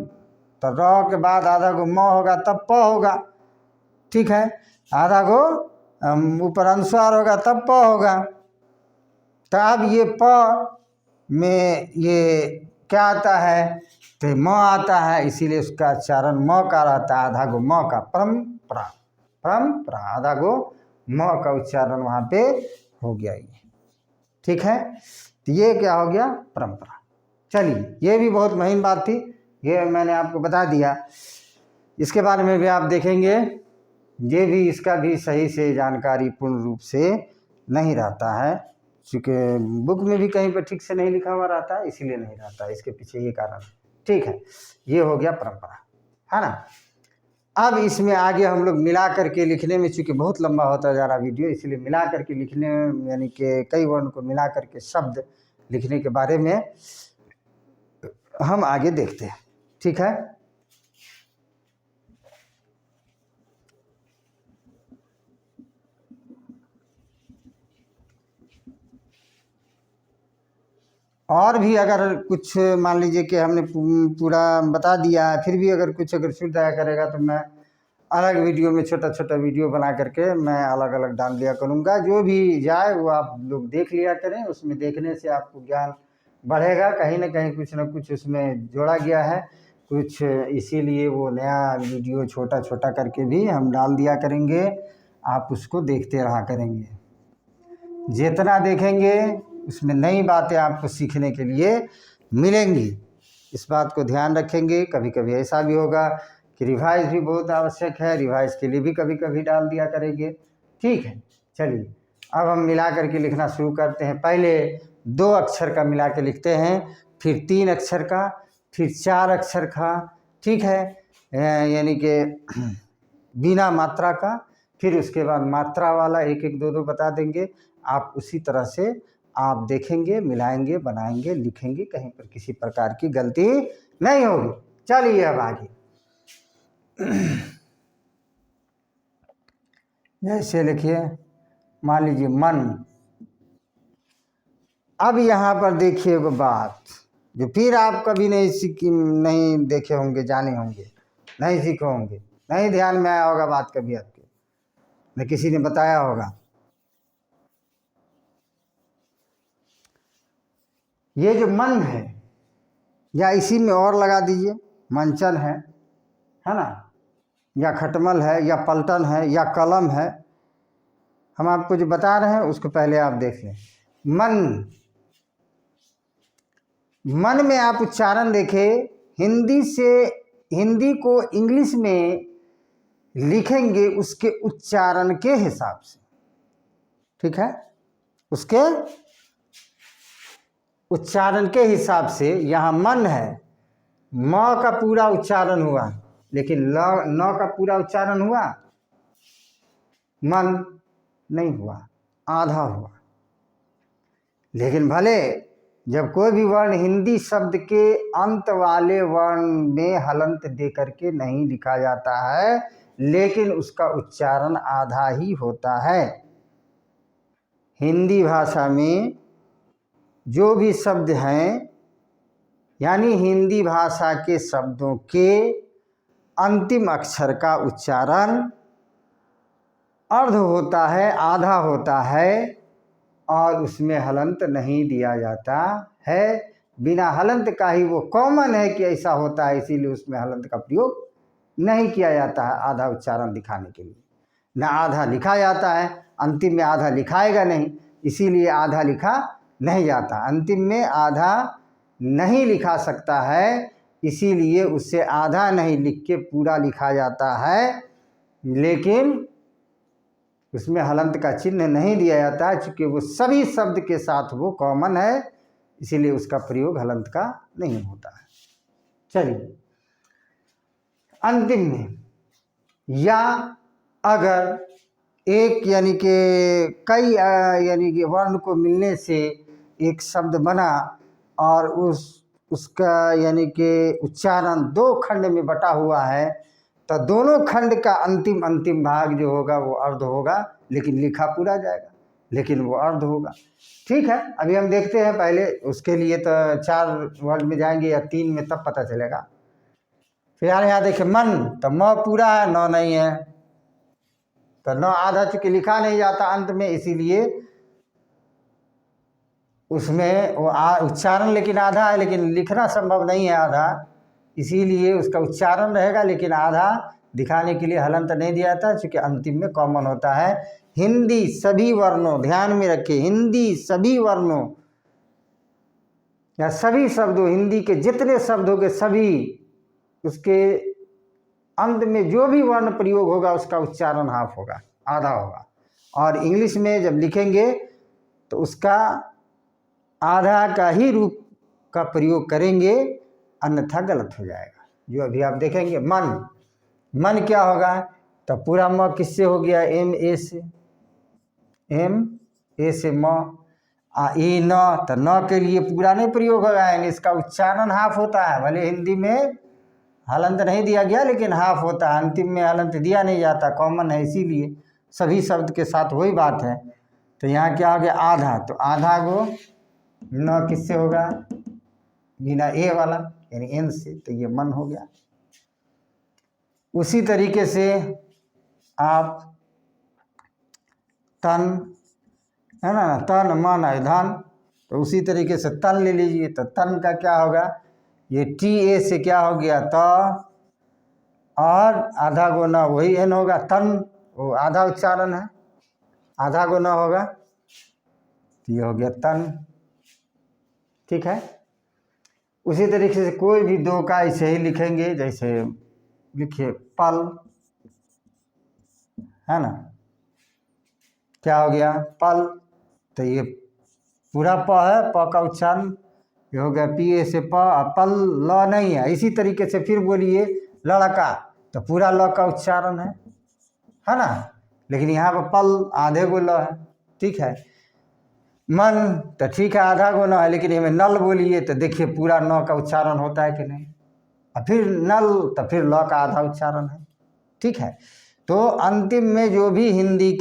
तो र के बाद आधा गो म होगा तब प होगा। ठीक है, आधा गो ऊपर अनुस्वार होगा तब प होगा। तो अब ये प में ये क्या आता है, तो म आता है, इसीलिए उसका उच्चारण म का रहता है, आधा गो म का, परम्परा, परम्परा, आधा गो म का उच्चारण वहाँ पे हो गया ये। ठीक है, तो ये क्या हो गया, परंपरा। चलिए, ये भी बहुत महीन बात थी, ये मैंने आपको बता दिया। इसके बारे में भी आप देखेंगे, ये भी, इसका भी सही से जानकारी पूर्ण रूप से नहीं रहता है, क्योंकि बुक में भी कहीं पर ठीक से नहीं लिखा हुआ रहता है, इसीलिए नहीं रहता है, इसके पीछे ये कारण। ठीक है, ये हो गया परंपरा, है ना। अब इसमें आगे हम लोग मिला करके लिखने में, चूँकि बहुत लंबा होता जा रहा वीडियो, इसलिए मिला करके लिखने में, यानी कि कई वर्ण को मिला करके शब्द लिखने के बारे में हम आगे देखते हैं। ठीक है, और भी अगर कुछ मान लीजिए कि हमने पूरा बता दिया है, फिर भी अगर कुछ अगर छूट जाया करेगा तो मैं अलग वीडियो में छोटा छोटा वीडियो बना करके मैं अलग अलग डाल दिया करूँगा। जो भी जाए वो आप लोग देख लिया करें, उसमें देखने से आपको ज्ञान बढ़ेगा। कहीं ना कहीं कुछ ना कुछ उसमें जोड़ा गया है कुछ, इसीलिए वो नया वीडियो छोटा छोटा करके भी हम डाल दिया करेंगे। आप उसको देखते रहा करेंगे, जितना देखेंगे उसमें नई बातें आपको सीखने के लिए मिलेंगी। इस बात को ध्यान रखेंगे। कभी कभी ऐसा भी होगा कि रिवाइज भी बहुत आवश्यक है, रिवाइज के लिए भी कभी कभी डाल दिया करेंगे। ठीक है, चलिए अब हम मिला करके लिखना शुरू करते हैं। पहले 2 अक्षर का मिला के लिखते हैं, फिर 3 अक्षर का, फिर 4 अक्षर का, ठीक है, यानी कि बिना मात्रा का, फिर उसके बाद मात्रा वाला 1 1 2 2 बता देंगे। आप उसी तरह से आप देखेंगे, मिलाएंगे, बनाएंगे, लिखेंगे, कहीं पर किसी प्रकार की गलती नहीं होगी। चलिए अब आगे। जैसे लिखिए, मान लीजिए मन। अब यहाँ पर देखिए वो बात जो फिर आप कभी नहीं देखे होंगे, जाने होंगे, नहीं सीखे होंगे, नहीं ध्यान में आया होगा बात कभी आपके, न किसी ने बताया होगा। ये जो मन है, या इसी में और लगा दीजिए, मंचन है ना, या खटमल है, या पलटन है, या कलम है। हम आपको जो बता रहे हैं उसको पहले आप देख लें। मन, मन में आप उच्चारण देखें, हिंदी को इंग्लिश में लिखेंगे उसके उच्चारण के हिसाब से, ठीक है, उसके उच्चारण के हिसाब से। यहाँ मन है, म का पूरा उच्चारण हुआ, लेकिन न का पूरा उच्चारण हुआ, मन नहीं हुआ, आधा हुआ। लेकिन भले जब कोई भी वर्ण हिंदी शब्द के अंत वाले वर्ण में हलंत दे करके नहीं लिखा जाता है, लेकिन उसका उच्चारण आधा ही होता है। हिंदी भाषा में जो भी शब्द हैं, यानी हिंदी भाषा के शब्दों के अंतिम अक्षर का उच्चारण अर्ध होता है, आधा होता है, और उसमें हलंत नहीं दिया जाता है। बिना हलंत का ही वो कॉमन है कि ऐसा होता है, इसीलिए उसमें हलंत का प्रयोग नहीं किया जाता है आधा उच्चारण दिखाने के लिए। न आधा लिखा जाता है, अंतिम में आधा लिखाएगा नहीं, इसीलिए आधा लिखा नहीं जाता। अंतिम में आधा नहीं लिखा सकता है, इसीलिए उससे आधा नहीं लिख के पूरा लिखा जाता है, लेकिन उसमें हलंत का चिन्ह नहीं दिया जाता है, चूँकि वो सभी शब्द के साथ वो कॉमन है, इसीलिए उसका प्रयोग हलंत का नहीं होता है। चलिए अंतिम में, या अगर एक यानी कि कई यानी कि वर्ण को मिलने से एक शब्द बना और उसका यानी कि उच्चारण 2 खंड में बटा हुआ है, तो दोनों खंड का अंतिम भाग जो होगा वो अर्ध होगा, लेकिन लिखा पूरा जाएगा, लेकिन वो अर्ध होगा। ठीक है, अभी हम देखते हैं। पहले उसके लिए तो 4 वर्ड में जाएंगे या 3 में, तब पता चलेगा। फिलहाल यहाँ देखिए मन, तो म पूरा है, न नहीं है, तो न आधा चूँकि लिखा नहीं जाता अंत में, इसीलिए उसमें वो उच्चारण लेकिन आधा है, लेकिन लिखना संभव नहीं है आधा, इसीलिए उसका उच्चारण रहेगा, लेकिन आधा दिखाने के लिए हलंत नहीं दिया जाता, चूँकि अंतिम में कॉमन होता है। हिंदी सभी वर्णों, ध्यान में रखिए, हिंदी सभी वर्णों या सभी शब्दों, हिंदी के जितने शब्द हो गए सभी, उसके अंत में जो भी वर्ण प्रयोग होगा उसका उच्चारण हाफ होगा, आधा होगा। और इंग्लिश में जब लिखेंगे तो उसका आधा का ही रूप का प्रयोग करेंगे, अन्यथा गलत हो जाएगा। जो अभी आप देखेंगे मन क्या होगा, तो पूरा म किससे हो गया, एम ए से म, ए न, तो न के लिए पूरा नहीं प्रयोग होगा, यानी इसका उच्चारण हाफ होता है। भले हिंदी में हलंत नहीं दिया गया, लेकिन हाफ होता है, अंतिम में हलंत दिया नहीं जाता, कॉमन है, इसीलिए सभी शब्द के साथ वही बात है। तो यहाँ क्या हो गया, आधा, तो आधा को न किससे होगा, बिना ए वाला यानी एन से, तो ये मन हो गया। उसी तरीके से आप तन, है ना, तन मन धन, तो उसी तरीके से तन ले लीजिए, तो तन का क्या होगा, ये टी ए से क्या हो गया त, और आधा गुना वही एन होगा, तन वो आधा उच्चारण है, आधा गुना होगा, तो ये हो गया तन। ठीक है। उसी तरीके से कोई भी दो का ऐसे ही लिखेंगे, जैसे लिखिए पल, है ना, क्या हो गया पल, तो ये पूरा प है, प का उच्चारण ये हो गया पी ए से प, पल ल नहीं है। इसी तरीके से फिर बोलिए लड़का, तो पूरा ल का उच्चारण है ना, लेकिन यहाँ पर पल आधे गो ल है। ठीक है। मन, तो ठीक है आधा गो न है, लेकिन इसमें नल बोलिए तो देखिए पूरा न का उच्चारण होता है कि नहीं, और फिर नल, तो फिर ल का आधा उच्चारण है। ठीक है। तो अंतिम में जो भी हिंदी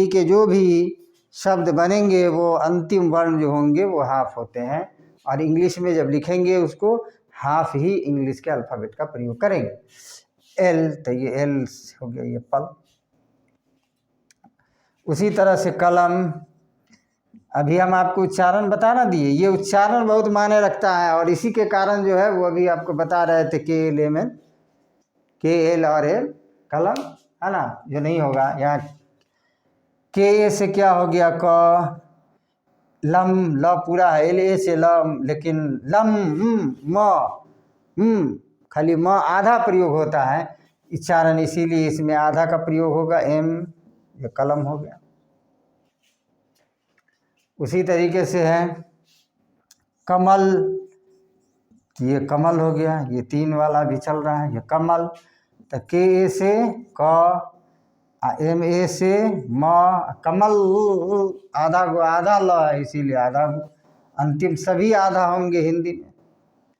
के जो भी शब्द बनेंगे वो अंतिम वर्ण जो होंगे वो हाफ होते हैं, और इंग्लिश में जब लिखेंगे उसको हाफ ही इंग्लिश के अल्फ़ाबेट का प्रयोग करेंगे। एल, तो ये एल हो गया ये पल। उसी तरह से कलम, अभी हम आपको उच्चारण बता ना दिए, ये उच्चारण बहुत मायने रखता है, और इसी के कारण जो है वो अभी आपको बता रहे थे के एल एम एन, के एल और एल कलम, है ना, जो नहीं होगा यहाँ। के ए से क्या हो गया क, लम, ल पूरा है, एल ए से लम, लेकिन लम म खाली म आधा प्रयोग होता है उच्चारण, इसीलिए इसमें आधा का प्रयोग होगा, एम, ये कलम हो गया। उसी तरीके से है कमल, ये कमल हो गया, ये तीन वाला भी चल रहा है, ये कमल, तो के ए से क, एम ए से म, कमल आधा गो आधा ल है, इसीलिए आधा गो, अंतिम सभी आधा होंगे हिंदी में,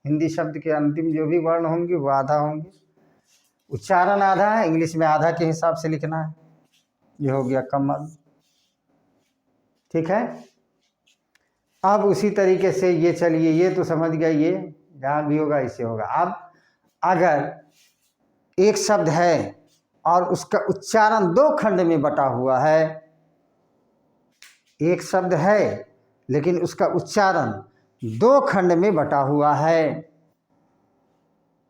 हिंदी शब्द के अंतिम जो भी वर्ण होंगे वो आधा होंगे, उच्चारण आधा है, इंग्लिश में आधा के हिसाब से लिखना है। ये हो गया कमल। ठीक है। अब उसी तरीके से ये चलिए, ये तो समझ गए, ये जहाँ भी होगा इससे होगा। अब अगर एक शब्द है और उसका उच्चारण दो खंड में बटा हुआ है, एक शब्द है लेकिन उसका उच्चारण दो खंड में बटा हुआ है,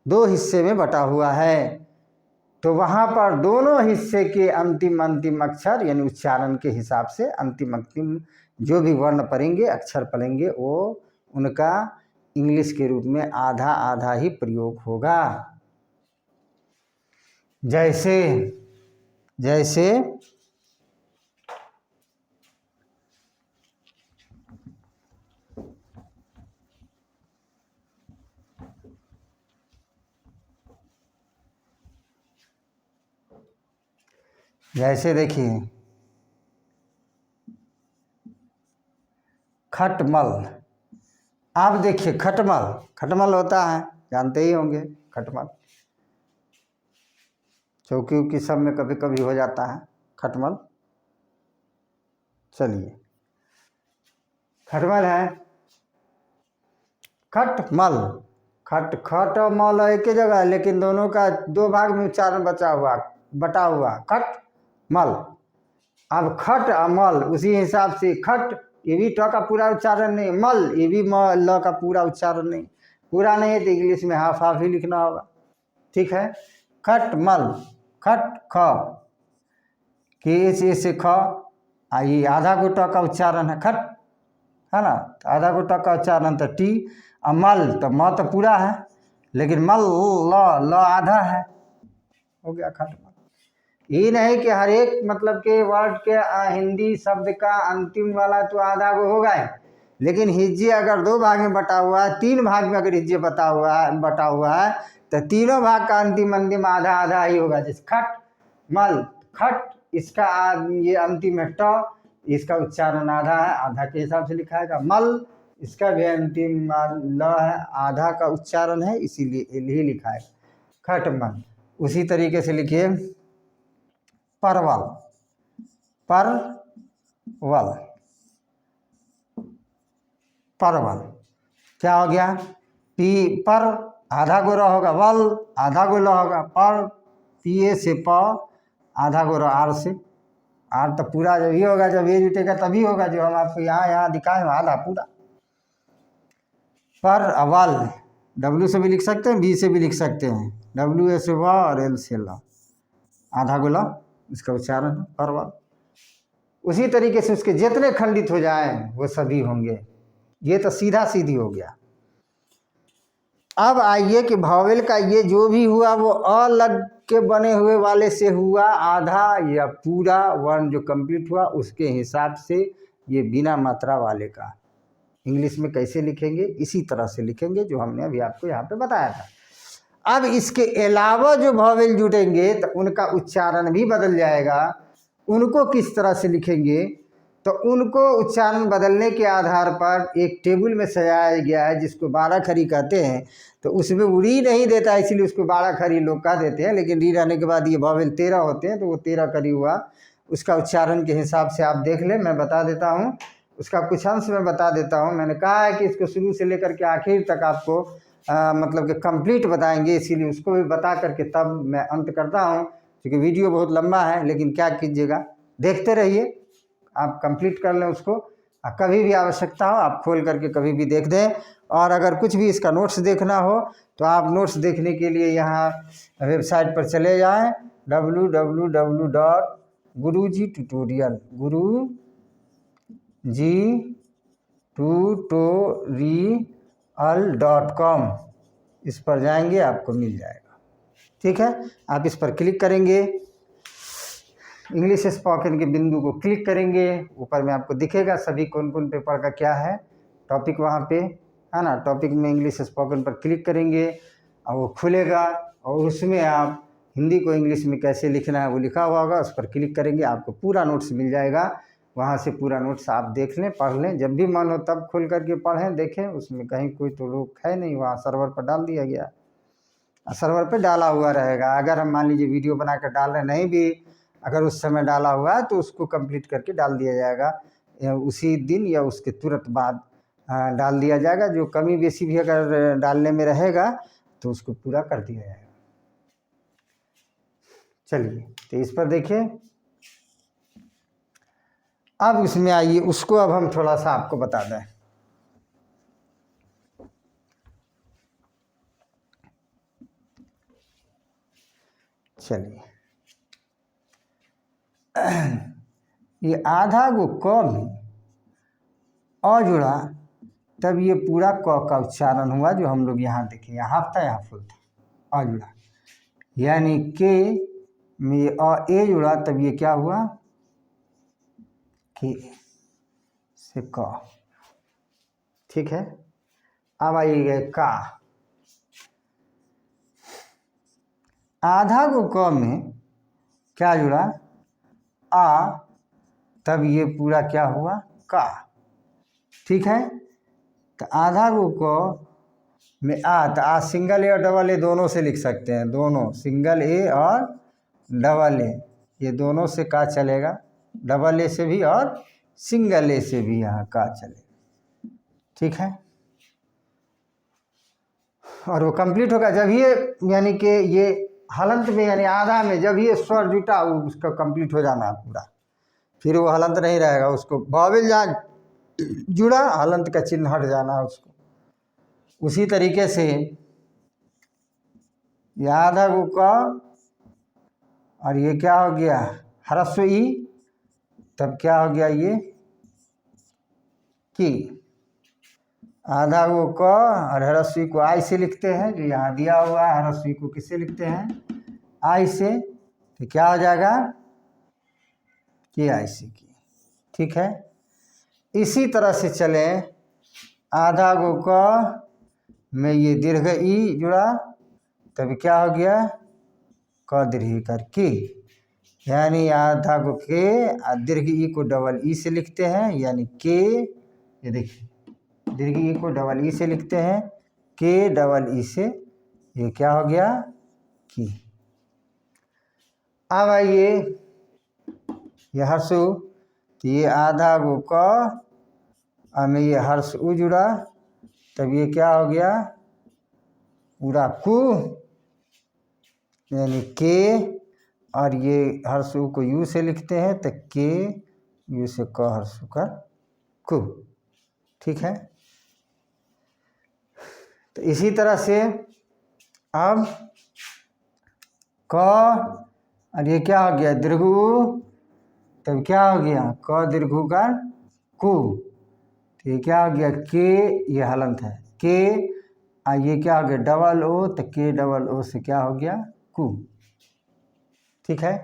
दो हिस्से में बटा हुआ है, तो वहाँ पर दोनों हिस्से के अंतिम अक्षर यानी उच्चारण के हिसाब से अंतिम जो भी वर्ण पढ़ेंगे, अक्षर पढ़ेंगे, वो उनका इंग्लिश के रूप में आधा आधा ही प्रयोग होगा। जैसे जैसे जैसे देखिए खटमल, आप देखिए खटमल, खटमल होता है, जानते ही होंगे खटमल, चौकी उकी सब में कभी कभी हो जाता है खटमल। चलिए खटमल है, खटमल, खटमल एक ही जगह है, लेकिन दोनों का दो भाग में उच्चारण बटा हुआ खटमल। अब खट और मल उसी हिसाब से, खट ये भी ट का पूरा उच्चारण नहीं, मल ये भी म ल का पूरा उच्चारण नहीं, पूरा नहीं है तो इंग्लिश में हाफ हाफ ही लिखना होगा। ठीक है। खट मल, खट ख, के से ख, ये आधा गो ट का उच्चारण है खट, है ना, तो आधा गो ट का उच्चारण तो टी, और मल तो म तो पूरा है, लेकिन मल ल आधा है, हो गया खटमल। ये नहीं कि हर एक मतलब के वर्ड के हिंदी शब्द का अंतिम वाला तो आधा गो होगा ही, लेकिन हिज्जे अगर दो भाग में बटा हुआ है, तीन भाग में अगर हिज्जे बटा हुआ है तो तीनों भाग का अंतिम आधा आधा ही होगा। जैसे खट मल, खट इसका ये अंतिम है ट, इसका उच्चारण आधा है, आधा के हिसाब से लिखा है। मल इसका भी अंतिम ल है, आधा का उच्चारण है, इसीलिए एल ही लिखा है खटमल। उसी तरीके से लिखिए परवल, परवल, परवल। क्या हो गया, पी पर आधा गोरा होगा वल, आधा गोला होगा पर, पीए से प, आधा गोरा आर से। आर तो पूरा जब ये होगा, जब ये जुटेगा तभी होगा, जो हम आपको यहाँ दिखाए आधा पूरा। पर अवल डब्ल्यू से भी लिख सकते हैं, बी से भी लिख सकते हैं, डब्ल्यू ए से व और एल से ल, आधा गोला इसका उच्चारण है परवल। उसी तरीके से उसके जितने खंडित हो जाएं वो सभी होंगे। ये तो सीधा सीधी हो गया। अब आइए कि भावेल का ये जो भी हुआ वो अलग के बने हुए वाले से हुआ, आधा या पूरा वर्ण जो कंप्लीट हुआ उसके हिसाब से ये बिना मात्रा वाले का इंग्लिश में कैसे लिखेंगे, इसी तरह से लिखेंगे जो हमने अभी आपको यहाँ पे बताया था। अब इसके अलावा जो भावेल जुटेंगे तो उनका उच्चारण भी बदल जाएगा। उनको किस तरह से लिखेंगे, तो उनको उच्चारण बदलने के आधार पर एक टेबल में सजाया गया है जिसको बाराखरी कहते हैं। तो उसमें वो री नहीं देता है, इसलिए उसको बाराखरी लोग कह देते हैं, लेकिन री रहने के बाद ये भावेल 13 होते हैं, तो वो 13 करी हुआ। उसका उच्चारण के हिसाब से आप देख लें, मैं बता देता हूँ, उसका कुछ अंश मैं बता देता हूँ। मैंने कहा है कि इसको शुरू से लेकर के आखिर तक आपको मतलब कि कंप्लीट बताएंगे, इसीलिए उसको भी बता करके तब मैं अंत करता हूँ, क्योंकि वीडियो बहुत लंबा है। लेकिन क्या कीजिएगा, देखते रहिए, आप कंप्लीट कर लें उसको। कभी भी आवश्यकता हो आप खोल करके कभी भी देख दें। और अगर कुछ भी इसका नोट्स देखना हो तो आप नोट्स देखने के लिए यहाँ वेबसाइट पर चले जाएं, www.guruji tutorial.com इस पर जाएंगे, आपको मिल जाएगा। ठीक है, आप इस पर क्लिक करेंगे, इंग्लिश स्पोकन के बिंदु को क्लिक करेंगे, ऊपर में आपको दिखेगा सभी कौन कौन पेपर का क्या है टॉपिक वहाँ पे, है ना। टॉपिक में इंग्लिश स्पोकन पर क्लिक करेंगे और वो खुलेगा, और उसमें आप हिंदी को इंग्लिश में कैसे लिखना है वो लिखा हुआ होगा, उस पर क्लिक करेंगे, आपको पूरा नोट्स मिल जाएगा। वहाँ से पूरा नोट्स आप देख लें, पढ़ लें, जब भी मन हो तब खोल करके पढ़ें, देखें। उसमें कहीं कोई तो लोग है नहीं, वहाँ सर्वर पर डाल दिया गया, सर्वर पर डाला हुआ रहेगा। अगर हम मान लीजिए वीडियो बना कर डाल रहे नहीं भी, अगर उस समय डाला हुआ है तो उसको कंप्लीट करके डाल दिया जाएगा, या उसी दिन या उसके तुरंत बाद डाल दिया जाएगा। जो कमी बेसी भी अगर डालने में रहेगा तो उसको पूरा कर दिया जाएगा। चलिए, तो इस पर देखिए, अब इसमें आइए, उसको अब हम थोड़ा सा आपको बता दें। चलिए, ये आधा गो क में अ जुड़ा, तब ये पूरा क का उच्चारण हुआ, जो हम लोग यहाँ देखें, यहाँ हाफ था यहाँ फुल था, अ जुड़ा। यानी के में अ ए जुड़ा, तब ये क्या हुआ, के से क। ठीक है, अब आइए का, आधा गो क में क्या जुड़ा, आ, तब ये पूरा क्या हुआ, का। ठीक है, तो आधा गो क में आ, तो आ सिंगल ए और डबल ए दोनों से लिख सकते हैं, दोनों सिंगल ए और डबल ए, ये दोनों से का चलेगा, डबल ए से भी और सिंगल ए से भी यहाँ का चलेगा। ठीक है, और वो कंप्लीट होगा जब ये, यानी कि ये हलंत में, यानी आधा में जब ये स्वर जुटा, उसका कंप्लीट हो जाना है पूरा, फिर वो हलंत नहीं रहेगा। उसको भावेल जहाँ जुड़ा, हलंत का चिन्ह हट जाना है उसको। उसी तरीके से ये आधा गो का, और ये क्या हो गया, ह्रस्व ई, तब क्या हो गया ये की। आधा गो क और ह्रस्व ई को आई से लिखते हैं, जो यहाँ दिया हुआ है, ह्रस्व ई को किससे लिखते हैं, आई से, तो क्या हो जाएगा, की आई से की। ठीक है, इसी तरह से चले, आधा गो क में ये दीर्घ ई जुड़ा, तब क्या हो गया, क दीर्घ कर की। यानी आधा गो के, दीर्घ ई को डबल ई से लिखते हैं, यानी के, ये देखिए दीर्घ ई को डबल ई से लिखते हैं, के डबल ई से, ये क्या हो गया, की। अब आइए ये हर्षु, तो ये आधा गो क अब में ये हर्ष उ जुड़ा, तब ये क्या हो गया, पूरा कु यानी के, और ये हर्ष उ को यू से लिखते हैं तो के यू से क हर्ष उ का कु। ठीक है, तो इसी तरह से अब क, और ये क्या हो गया दीर्घ उ, तब क्या हो गया क दीर्घ उ का कु। तो ये क्या हो गया के, ये हलंत है के, और ये क्या हो गया डबल ओ, तो के डबल ओ से क्या हो गया कु। ठीक है,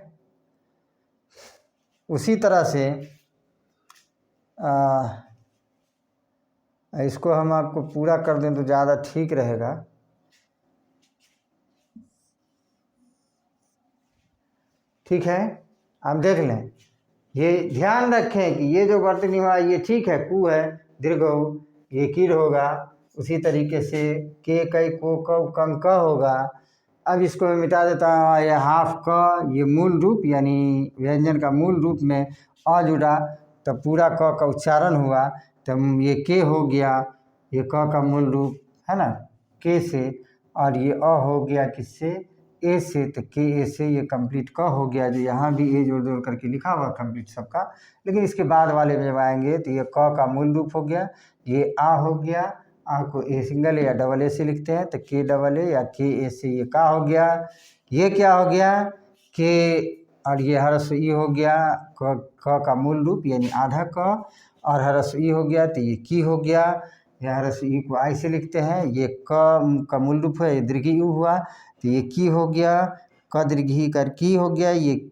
उसी तरह से इसको हम आपको पूरा कर दें तो ज़्यादा ठीक रहेगा। ठीक है, आप देख लें, ये ध्यान रखें कि ये जो वर्तनी हुआ ये ठीक है, कु है दीर्घ उ, ये कीर होगा। उसी तरीके से के कई को कम क होगा। अब इसको मैं मिटा देता हूँ, ये हाफ क, ये मूल रूप यानी व्यंजन का मूल रूप में अ जुड़ा, तब पूरा क का उच्चारण हुआ, तब ये के हो गया, ये क का मूल रूप है ना के से, और ये अ हो गया किससे ए से, तो के ए से ये कंप्लीट क हो गया। जो यहाँ भी ए जोड़ जोड़ करके लिखा हुआ कंप्लीट सबका, लेकिन इसके बाद वाले में जब आएंगे तो ये क का मूल रूप हो गया, ये आ हो गया, आ को ए सिंगल या डबल ए से लिखते हैं तो के डबल ए या के ए से ये का हो गया, ये क्या हो गया के, और ये हरस ई हो गया क का मूल रूप यानी आधा क, और हरस ई हो गया तो ये की हो गया। यह हरस ई को आई से लिखते हैं, ये क का मूल रूप है, ये दीर्घी यू हुआ तो ये की हो गया, क दीर्घी कर की हो गया, ये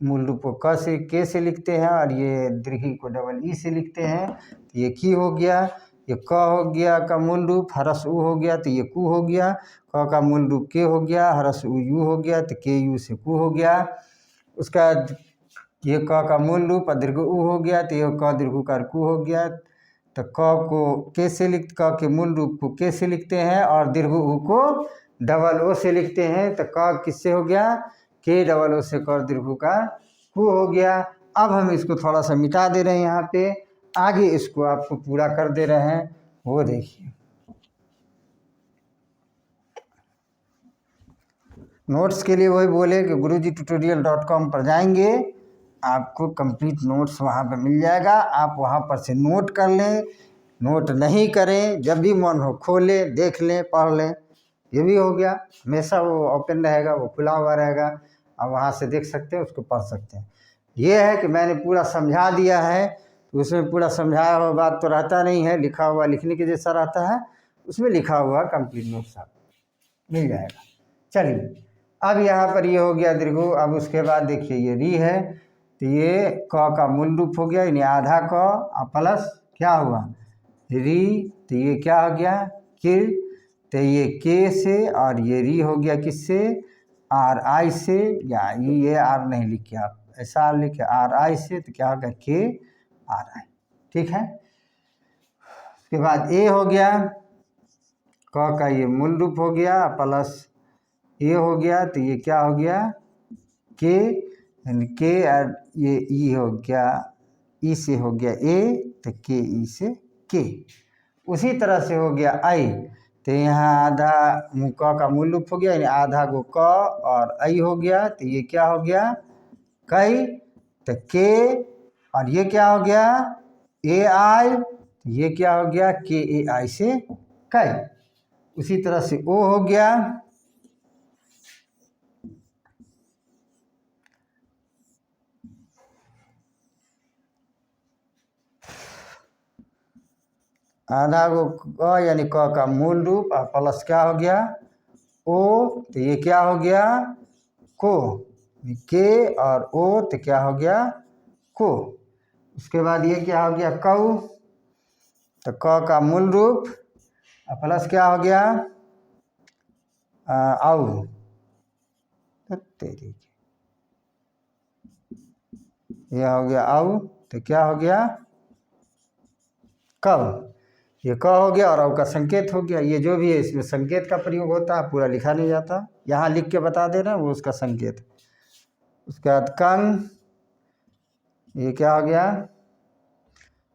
मूल रूप को क से के से लिखते हैं, और ये दीर्घी को डबल ई से लिखते हैं तो ये की हो गया। ये क हो गया का मूल रूप, हरस उ हो गया तो ये कु हो गया, क का मूल रूप के हो गया, हरस उ यू हो गया तो के यू से कु हो गया। उसका ये क का मूल रूप दीर्घ उ हो गया तो ये क दीर्घ कार कु हो गया। तो क को के से क के मूल रूप को के से लिखते हैं, और दीर्घ उ को डबल ओ से लिखते हैं, तो क किससे हो गया के डबल ओ से क दीर्घ का कु हो गया। अब हम इसको थोड़ा सा मिटा दे रहे हैं, यहाँ पे आगे इसको आपको पूरा कर दे रहे हैं, वो देखिए। नोट्स के लिए वही बोले कि guruji-tutorial.com पर जाएंगे, आपको कंप्लीट नोट्स वहाँ पे मिल जाएगा, आप वहाँ पर से नोट कर लें। नोट नहीं करें, जब भी मन हो खोलें, देख लें, पढ़ लें, ये भी हो गया। हमेशा वो ओपन रहेगा, वो खुला हुआ रहेगा, आप वहाँ से देख सकते हैं, उसको पढ़ सकते हैं। ये है कि मैंने पूरा समझा दिया है, तो उसमें पूरा समझाया हुआ बात तो रहता नहीं है, लिखा हुआ लिखने के जैसा रहता है, उसमें लिखा हुआ कंप्लीट नोट्स आपको मिल जाएगा। चलिए, अब यहाँ पर ये हो गया दीर्घ। अब उसके बाद देखिए ये री है, तो ये क का मूल रूप हो गया यानी आधा क, और प्लस क्या हुआ री, तो ये क्या हो गया किर, तो ये के से, और ये री हो गया किससे आर आई से, या ये आर नहीं लिखे आप, ऐसा आर लिखे आर आई से, तो क्या हो गया के आर आई। ठीक है, उसके बाद ए हो गया, क का ये मूल रूप हो गया, प्लस ये हो गया, तो ये क्या हो गया के, यानी के, और ये ई हो गया, ई से हो गया ए, तो के ई से के। उसी तरह से हो गया आई, तो यहाँ आधा क का मूल रूप हो गया यानी आधा को क, और आई हो गया, तो ये क्या हो गया कई, तो के, और ये क्या हो गया ए आई, तो ये क्या हो गया के ए आई से कई। उसी तरह से ओ हो गया, आधा को क यानी क का मूल रूप, और प्लस क्या हो गया ओ, तो ये क्या हो गया को, के और ओ, तो क्या हो गया को। उसके बाद ये क्या हो गया कऊ, तो क का मूल रूप और प्लस क्या हो गया आउ, तो तेरी यह हो गया आउ, तो क्या हो गया कब, ये क हो गया और औ का संकेत हो गया। ये जो भी है इसमें संकेत का प्रयोग होता है, पूरा लिखा नहीं जाता, यहाँ लिख के बता दे रहे हैं वो उसका संकेत। उसके बाद कंग, ये क्या हो गया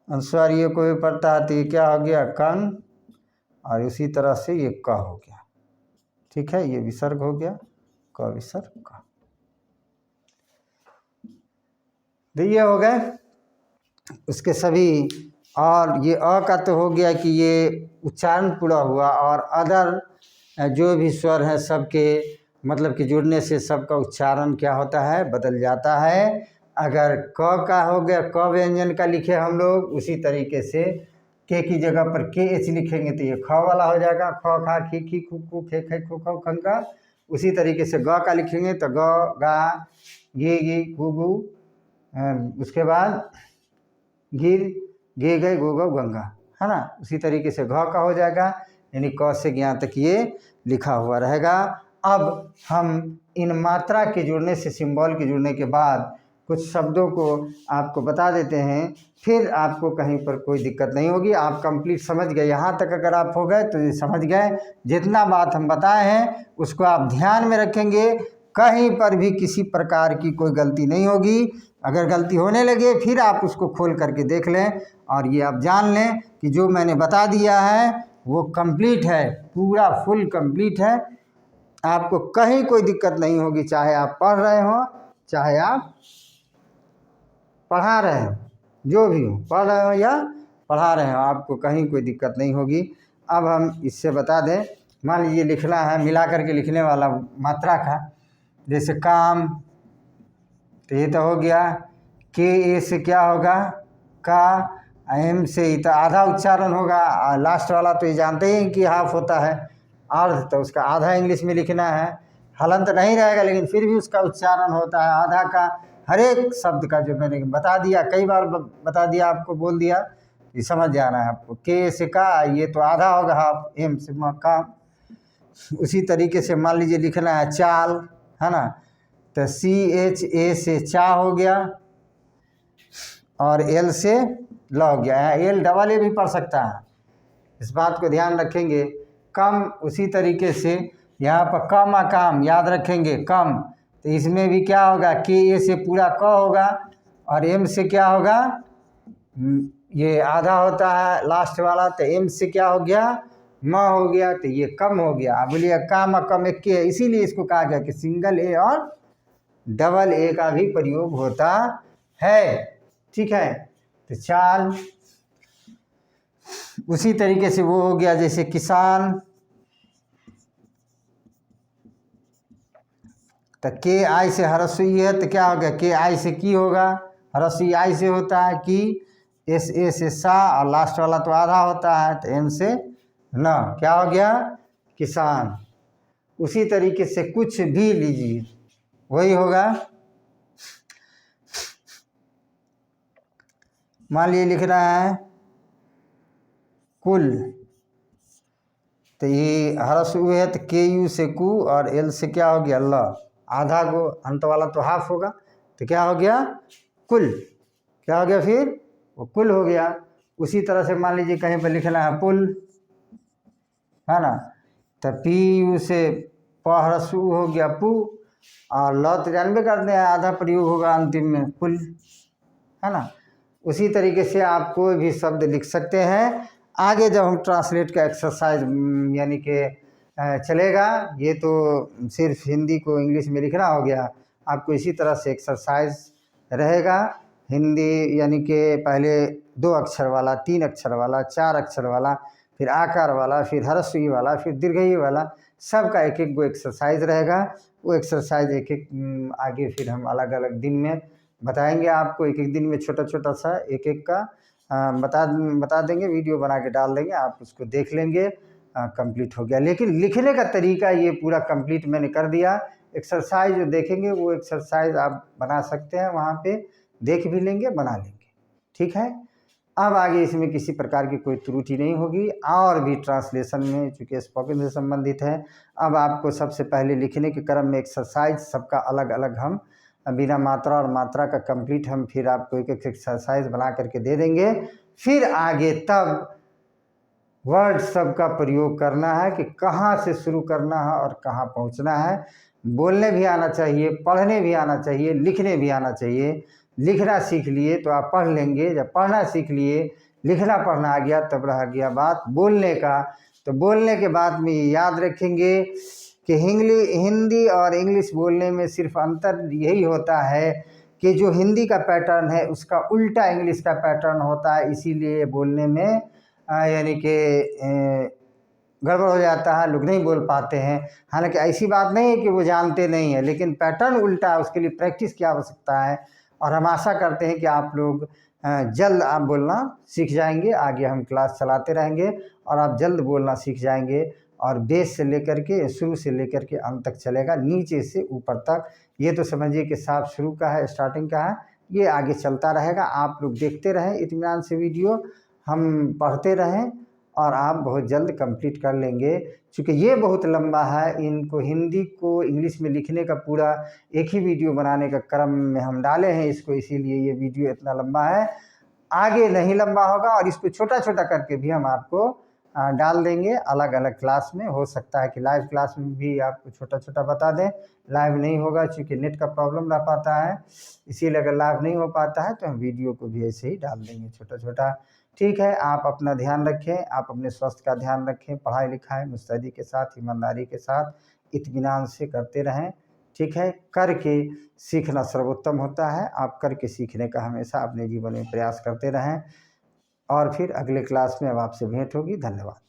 अनुस्वार ये कोई पढ़ता है तो ये क्या हो गया कन, और उसी तरह से ये क हो गया। ठीक है, ये विसर्ग हो गया, क विसर्ग क। तो ये हो गए उसके सभी। और ये अ का तो हो गया कि ये उच्चारण पूरा हुआ, और अदर जो भी स्वर हैं सबके मतलब कि जुड़ने से सबका उच्चारण क्या होता है, बदल जाता है। अगर क का हो गया, क व्यंजन का लिखे हम लोग, उसी तरीके से के की जगह पर के एच लिखेंगे तो ये ख वाला हो जाएगा, ख खा खी खी खू खू खे खे खू खू खंका। उसी तरीके से ग का लिखेंगे तो ग गा गी गी गु गु, उसके बाद गिर गे गए गो गो गंगा, है ना। उसी तरीके से घ का हो जाएगा, यानी क से यहाँ तक ये लिखा हुआ रहेगा। अब हम इन मात्रा के जुड़ने से, सिंबल के जुड़ने के बाद कुछ शब्दों को आपको बता देते हैं, फिर आपको कहीं पर कोई दिक्कत नहीं होगी। आप कंप्लीट समझ गए, यहाँ तक अगर आप हो गए तो ये समझ गए। जितना बात हम बताए हैं उसको आप ध्यान में रखेंगे, कहीं पर भी किसी प्रकार की कोई गलती नहीं होगी। अगर गलती होने लगे फिर आप उसको खोल करके देख लें, और ये आप जान लें कि जो मैंने बता दिया है वो कंप्लीट है, पूरा फुल कंप्लीट है। आपको कहीं कोई दिक्कत नहीं होगी, चाहे आप पढ़ रहे हो चाहे आप पढ़ा रहे हो, जो भी हो, पढ़ रहे हो या पढ़ा रहे हो, आपको कहीं कोई दिक्कत नहीं होगी। अब हम इससे बता दें, मान लीजिए लिखना है मिला करके लिखने वाला मात्रा का, जैसे काम, तो ये तो हो गया। के ए से क्या होगा का, एम से ही तो आधा उच्चारण होगा, लास्ट वाला तो ये जानते ही कि हाफ होता है, अर्ध तो उसका आधा इंग्लिश में लिखना है। हलंत नहीं रहेगा लेकिन फिर भी उसका उच्चारण होता है आधा का। हर एक शब्द का जो मैंने बता दिया, कई बार बता दिया आपको, बोल दिया, ये समझ जाना है आपको। के से का ये तो आधा होगा हाफ, एम से का। उसी तरीके से मान लीजिए लिखना है चाल, है ना, तो सी एच ए से चा हो गया, और एल से ल हो गया। यहाँ एल डबल ए भी पढ़ सकता है, इस बात को ध्यान रखेंगे। कम उसी तरीके से यहाँ पर कम अकाम याद रखेंगे, कम, तो इसमें भी क्या होगा, के ए से पूरा क होगा, और एम से क्या होगा, ये आधा होता है लास्ट वाला, तो एम से क्या हो गया, म हो गया, तो ये कम हो गया। आप बोलिए काम कम एक के है, इसीलिए इसको कहा गया कि सिंगल ए और डबल ए का भी प्रयोग होता है। ठीक है, तो चाल उसी तरीके से वो हो गया, जैसे किसान, तो के आई से हरसुई है तो क्या हो गया, के आई से की होगा, हरसुई आई से होता है की, एस ए से सा, और लास्ट वाला तो आधा होता है तो एन से न, क्या हो गया, किसान। उसी तरीके से कुछ भी लीजिए, वही होगा। मान लीजिए लिख रहा है कुल, तो ये हरस हुए है तो के यू से कु, और एल से क्या हो गया ल, आधा को अंत वाला तो हाफ होगा, तो क्या हो गया कुल, क्या हो गया फिर वो कुल हो गया। उसी तरह से मान लीजिए कहीं पर लिखना है पुल, है ना, तो पी यू से प हरसु हो गया पु, और ल तो जानबे करते हैं आधा प्रयोग होगा अंतिम में पुल, है ना। उसी तरीके से आप कोई भी शब्द लिख सकते हैं। आगे जब हम ट्रांसलेट का एक्सरसाइज यानी कि चलेगा, ये तो सिर्फ हिंदी को इंग्लिश में लिखना हो गया, आपको इसी तरह से एक्सरसाइज रहेगा। हिंदी यानी कि पहले 2 अक्षर वाला, 3 अक्षर वाला, 4 अक्षर वाला, फिर आकार वाला, फिर ह्रस्वी वाला, फिर दीर्घई वाला, सबका एक एक गो एक्सरसाइज रहेगा। वो एक्सरसाइज एक एक आगे फिर हम अलग अलग दिन में बताएंगे आपको, एक एक दिन में छोटा छोटा सा एक एक का बता देंगे, वीडियो बना के डाल देंगे, आप उसको देख लेंगे। कंप्लीट हो गया। लेकिन लिखने का तरीका ये पूरा कंप्लीट मैंने कर दिया। एक्सरसाइज जो देखेंगे वो एक्सरसाइज आप बना सकते हैं, वहाँ पे देख भी लेंगे, बना लेंगे। ठीक है, अब आगे इसमें किसी प्रकार की कोई त्रुटि नहीं होगी। और भी ट्रांसलेशन में, चूँकि स्पोकन से संबंधित है, अब आपको सबसे पहले लिखने के क्रम में एक्सरसाइज सबका अलग अलग हम बिना मात्रा और मात्रा का कंप्लीट हम फिर आपको एक एक एक्सरसाइज बना करके दे देंगे। फिर आगे तब वर्ड सबका प्रयोग करना है कि कहाँ से शुरू करना है और कहाँ पहुँचना है। बोलने भी आना चाहिए, पढ़ने भी आना चाहिए, लिखने भी आना चाहिए, लिखना सीख लिए तो आप पढ़ लेंगे। जब पढ़ना सीख लिए, लिखना पढ़ना आ गया, तब रह गया बात बोलने का। तो बोलने के बाद में ये याद रखेंगे कि हिंदी और इंग्लिश बोलने में सिर्फ अंतर यही होता है कि जो हिंदी का पैटर्न है उसका उल्टा इंग्लिश का पैटर्न होता है, इसीलिए बोलने में यानी कि गड़बड़ हो जाता है, लोग नहीं बोल पाते हैं। हालांकि ऐसी बात नहीं है कि वो जानते नहीं हैं, लेकिन पैटर्न उल्टा है, उसके लिए प्रैक्टिस की आवश्यकता है। और हम आशा करते हैं कि आप लोग जल्द आप बोलना सीख जाएंगे। आगे हम क्लास चलाते रहेंगे और आप जल्द बोलना सीख जाएंगे। और बेस से लेकर के, शुरू से लेकर के अंत तक चलेगा, नीचे से ऊपर तक। ये तो समझिए कि साफ शुरू का है, स्टार्टिंग का है, ये आगे चलता रहेगा। आप लोग देखते रहें इत्मीनान से वीडियो, हम पढ़ते रहें और आप बहुत जल्द कंप्लीट कर लेंगे। चूँकि ये बहुत लंबा है, इनको हिंदी को इंग्लिश में लिखने का पूरा एक ही वीडियो बनाने का क्रम में हम डाले हैं इसको, इसीलिए ये वीडियो इतना लंबा है। आगे नहीं लंबा होगा और इसको छोटा छोटा करके भी हम आपको डाल देंगे अलग अलग क्लास में। हो सकता है कि लाइव क्लास में भी आपको छोटा छोटा बता दें। लाइव नहीं होगा चूँकि नेट का प्रॉब्लम रह पाता है, इसीलिए अगर लाइव नहीं हो पाता है तो हम वीडियो को भी ऐसे ही डाल देंगे छोटा छोटा। ठीक है, आप अपना ध्यान रखें, आप अपने स्वास्थ्य का ध्यान रखें, पढ़ाई लिखाई मुस्तैदी के साथ, ईमानदारी के साथ, इत्मीनान से करते रहें। ठीक है, करके सीखना सर्वोत्तम होता है। आप करके सीखने का हमेशा अपने जीवन में प्रयास करते रहें। और फिर अगले क्लास में अब आपसे भेंट होगी। धन्यवाद।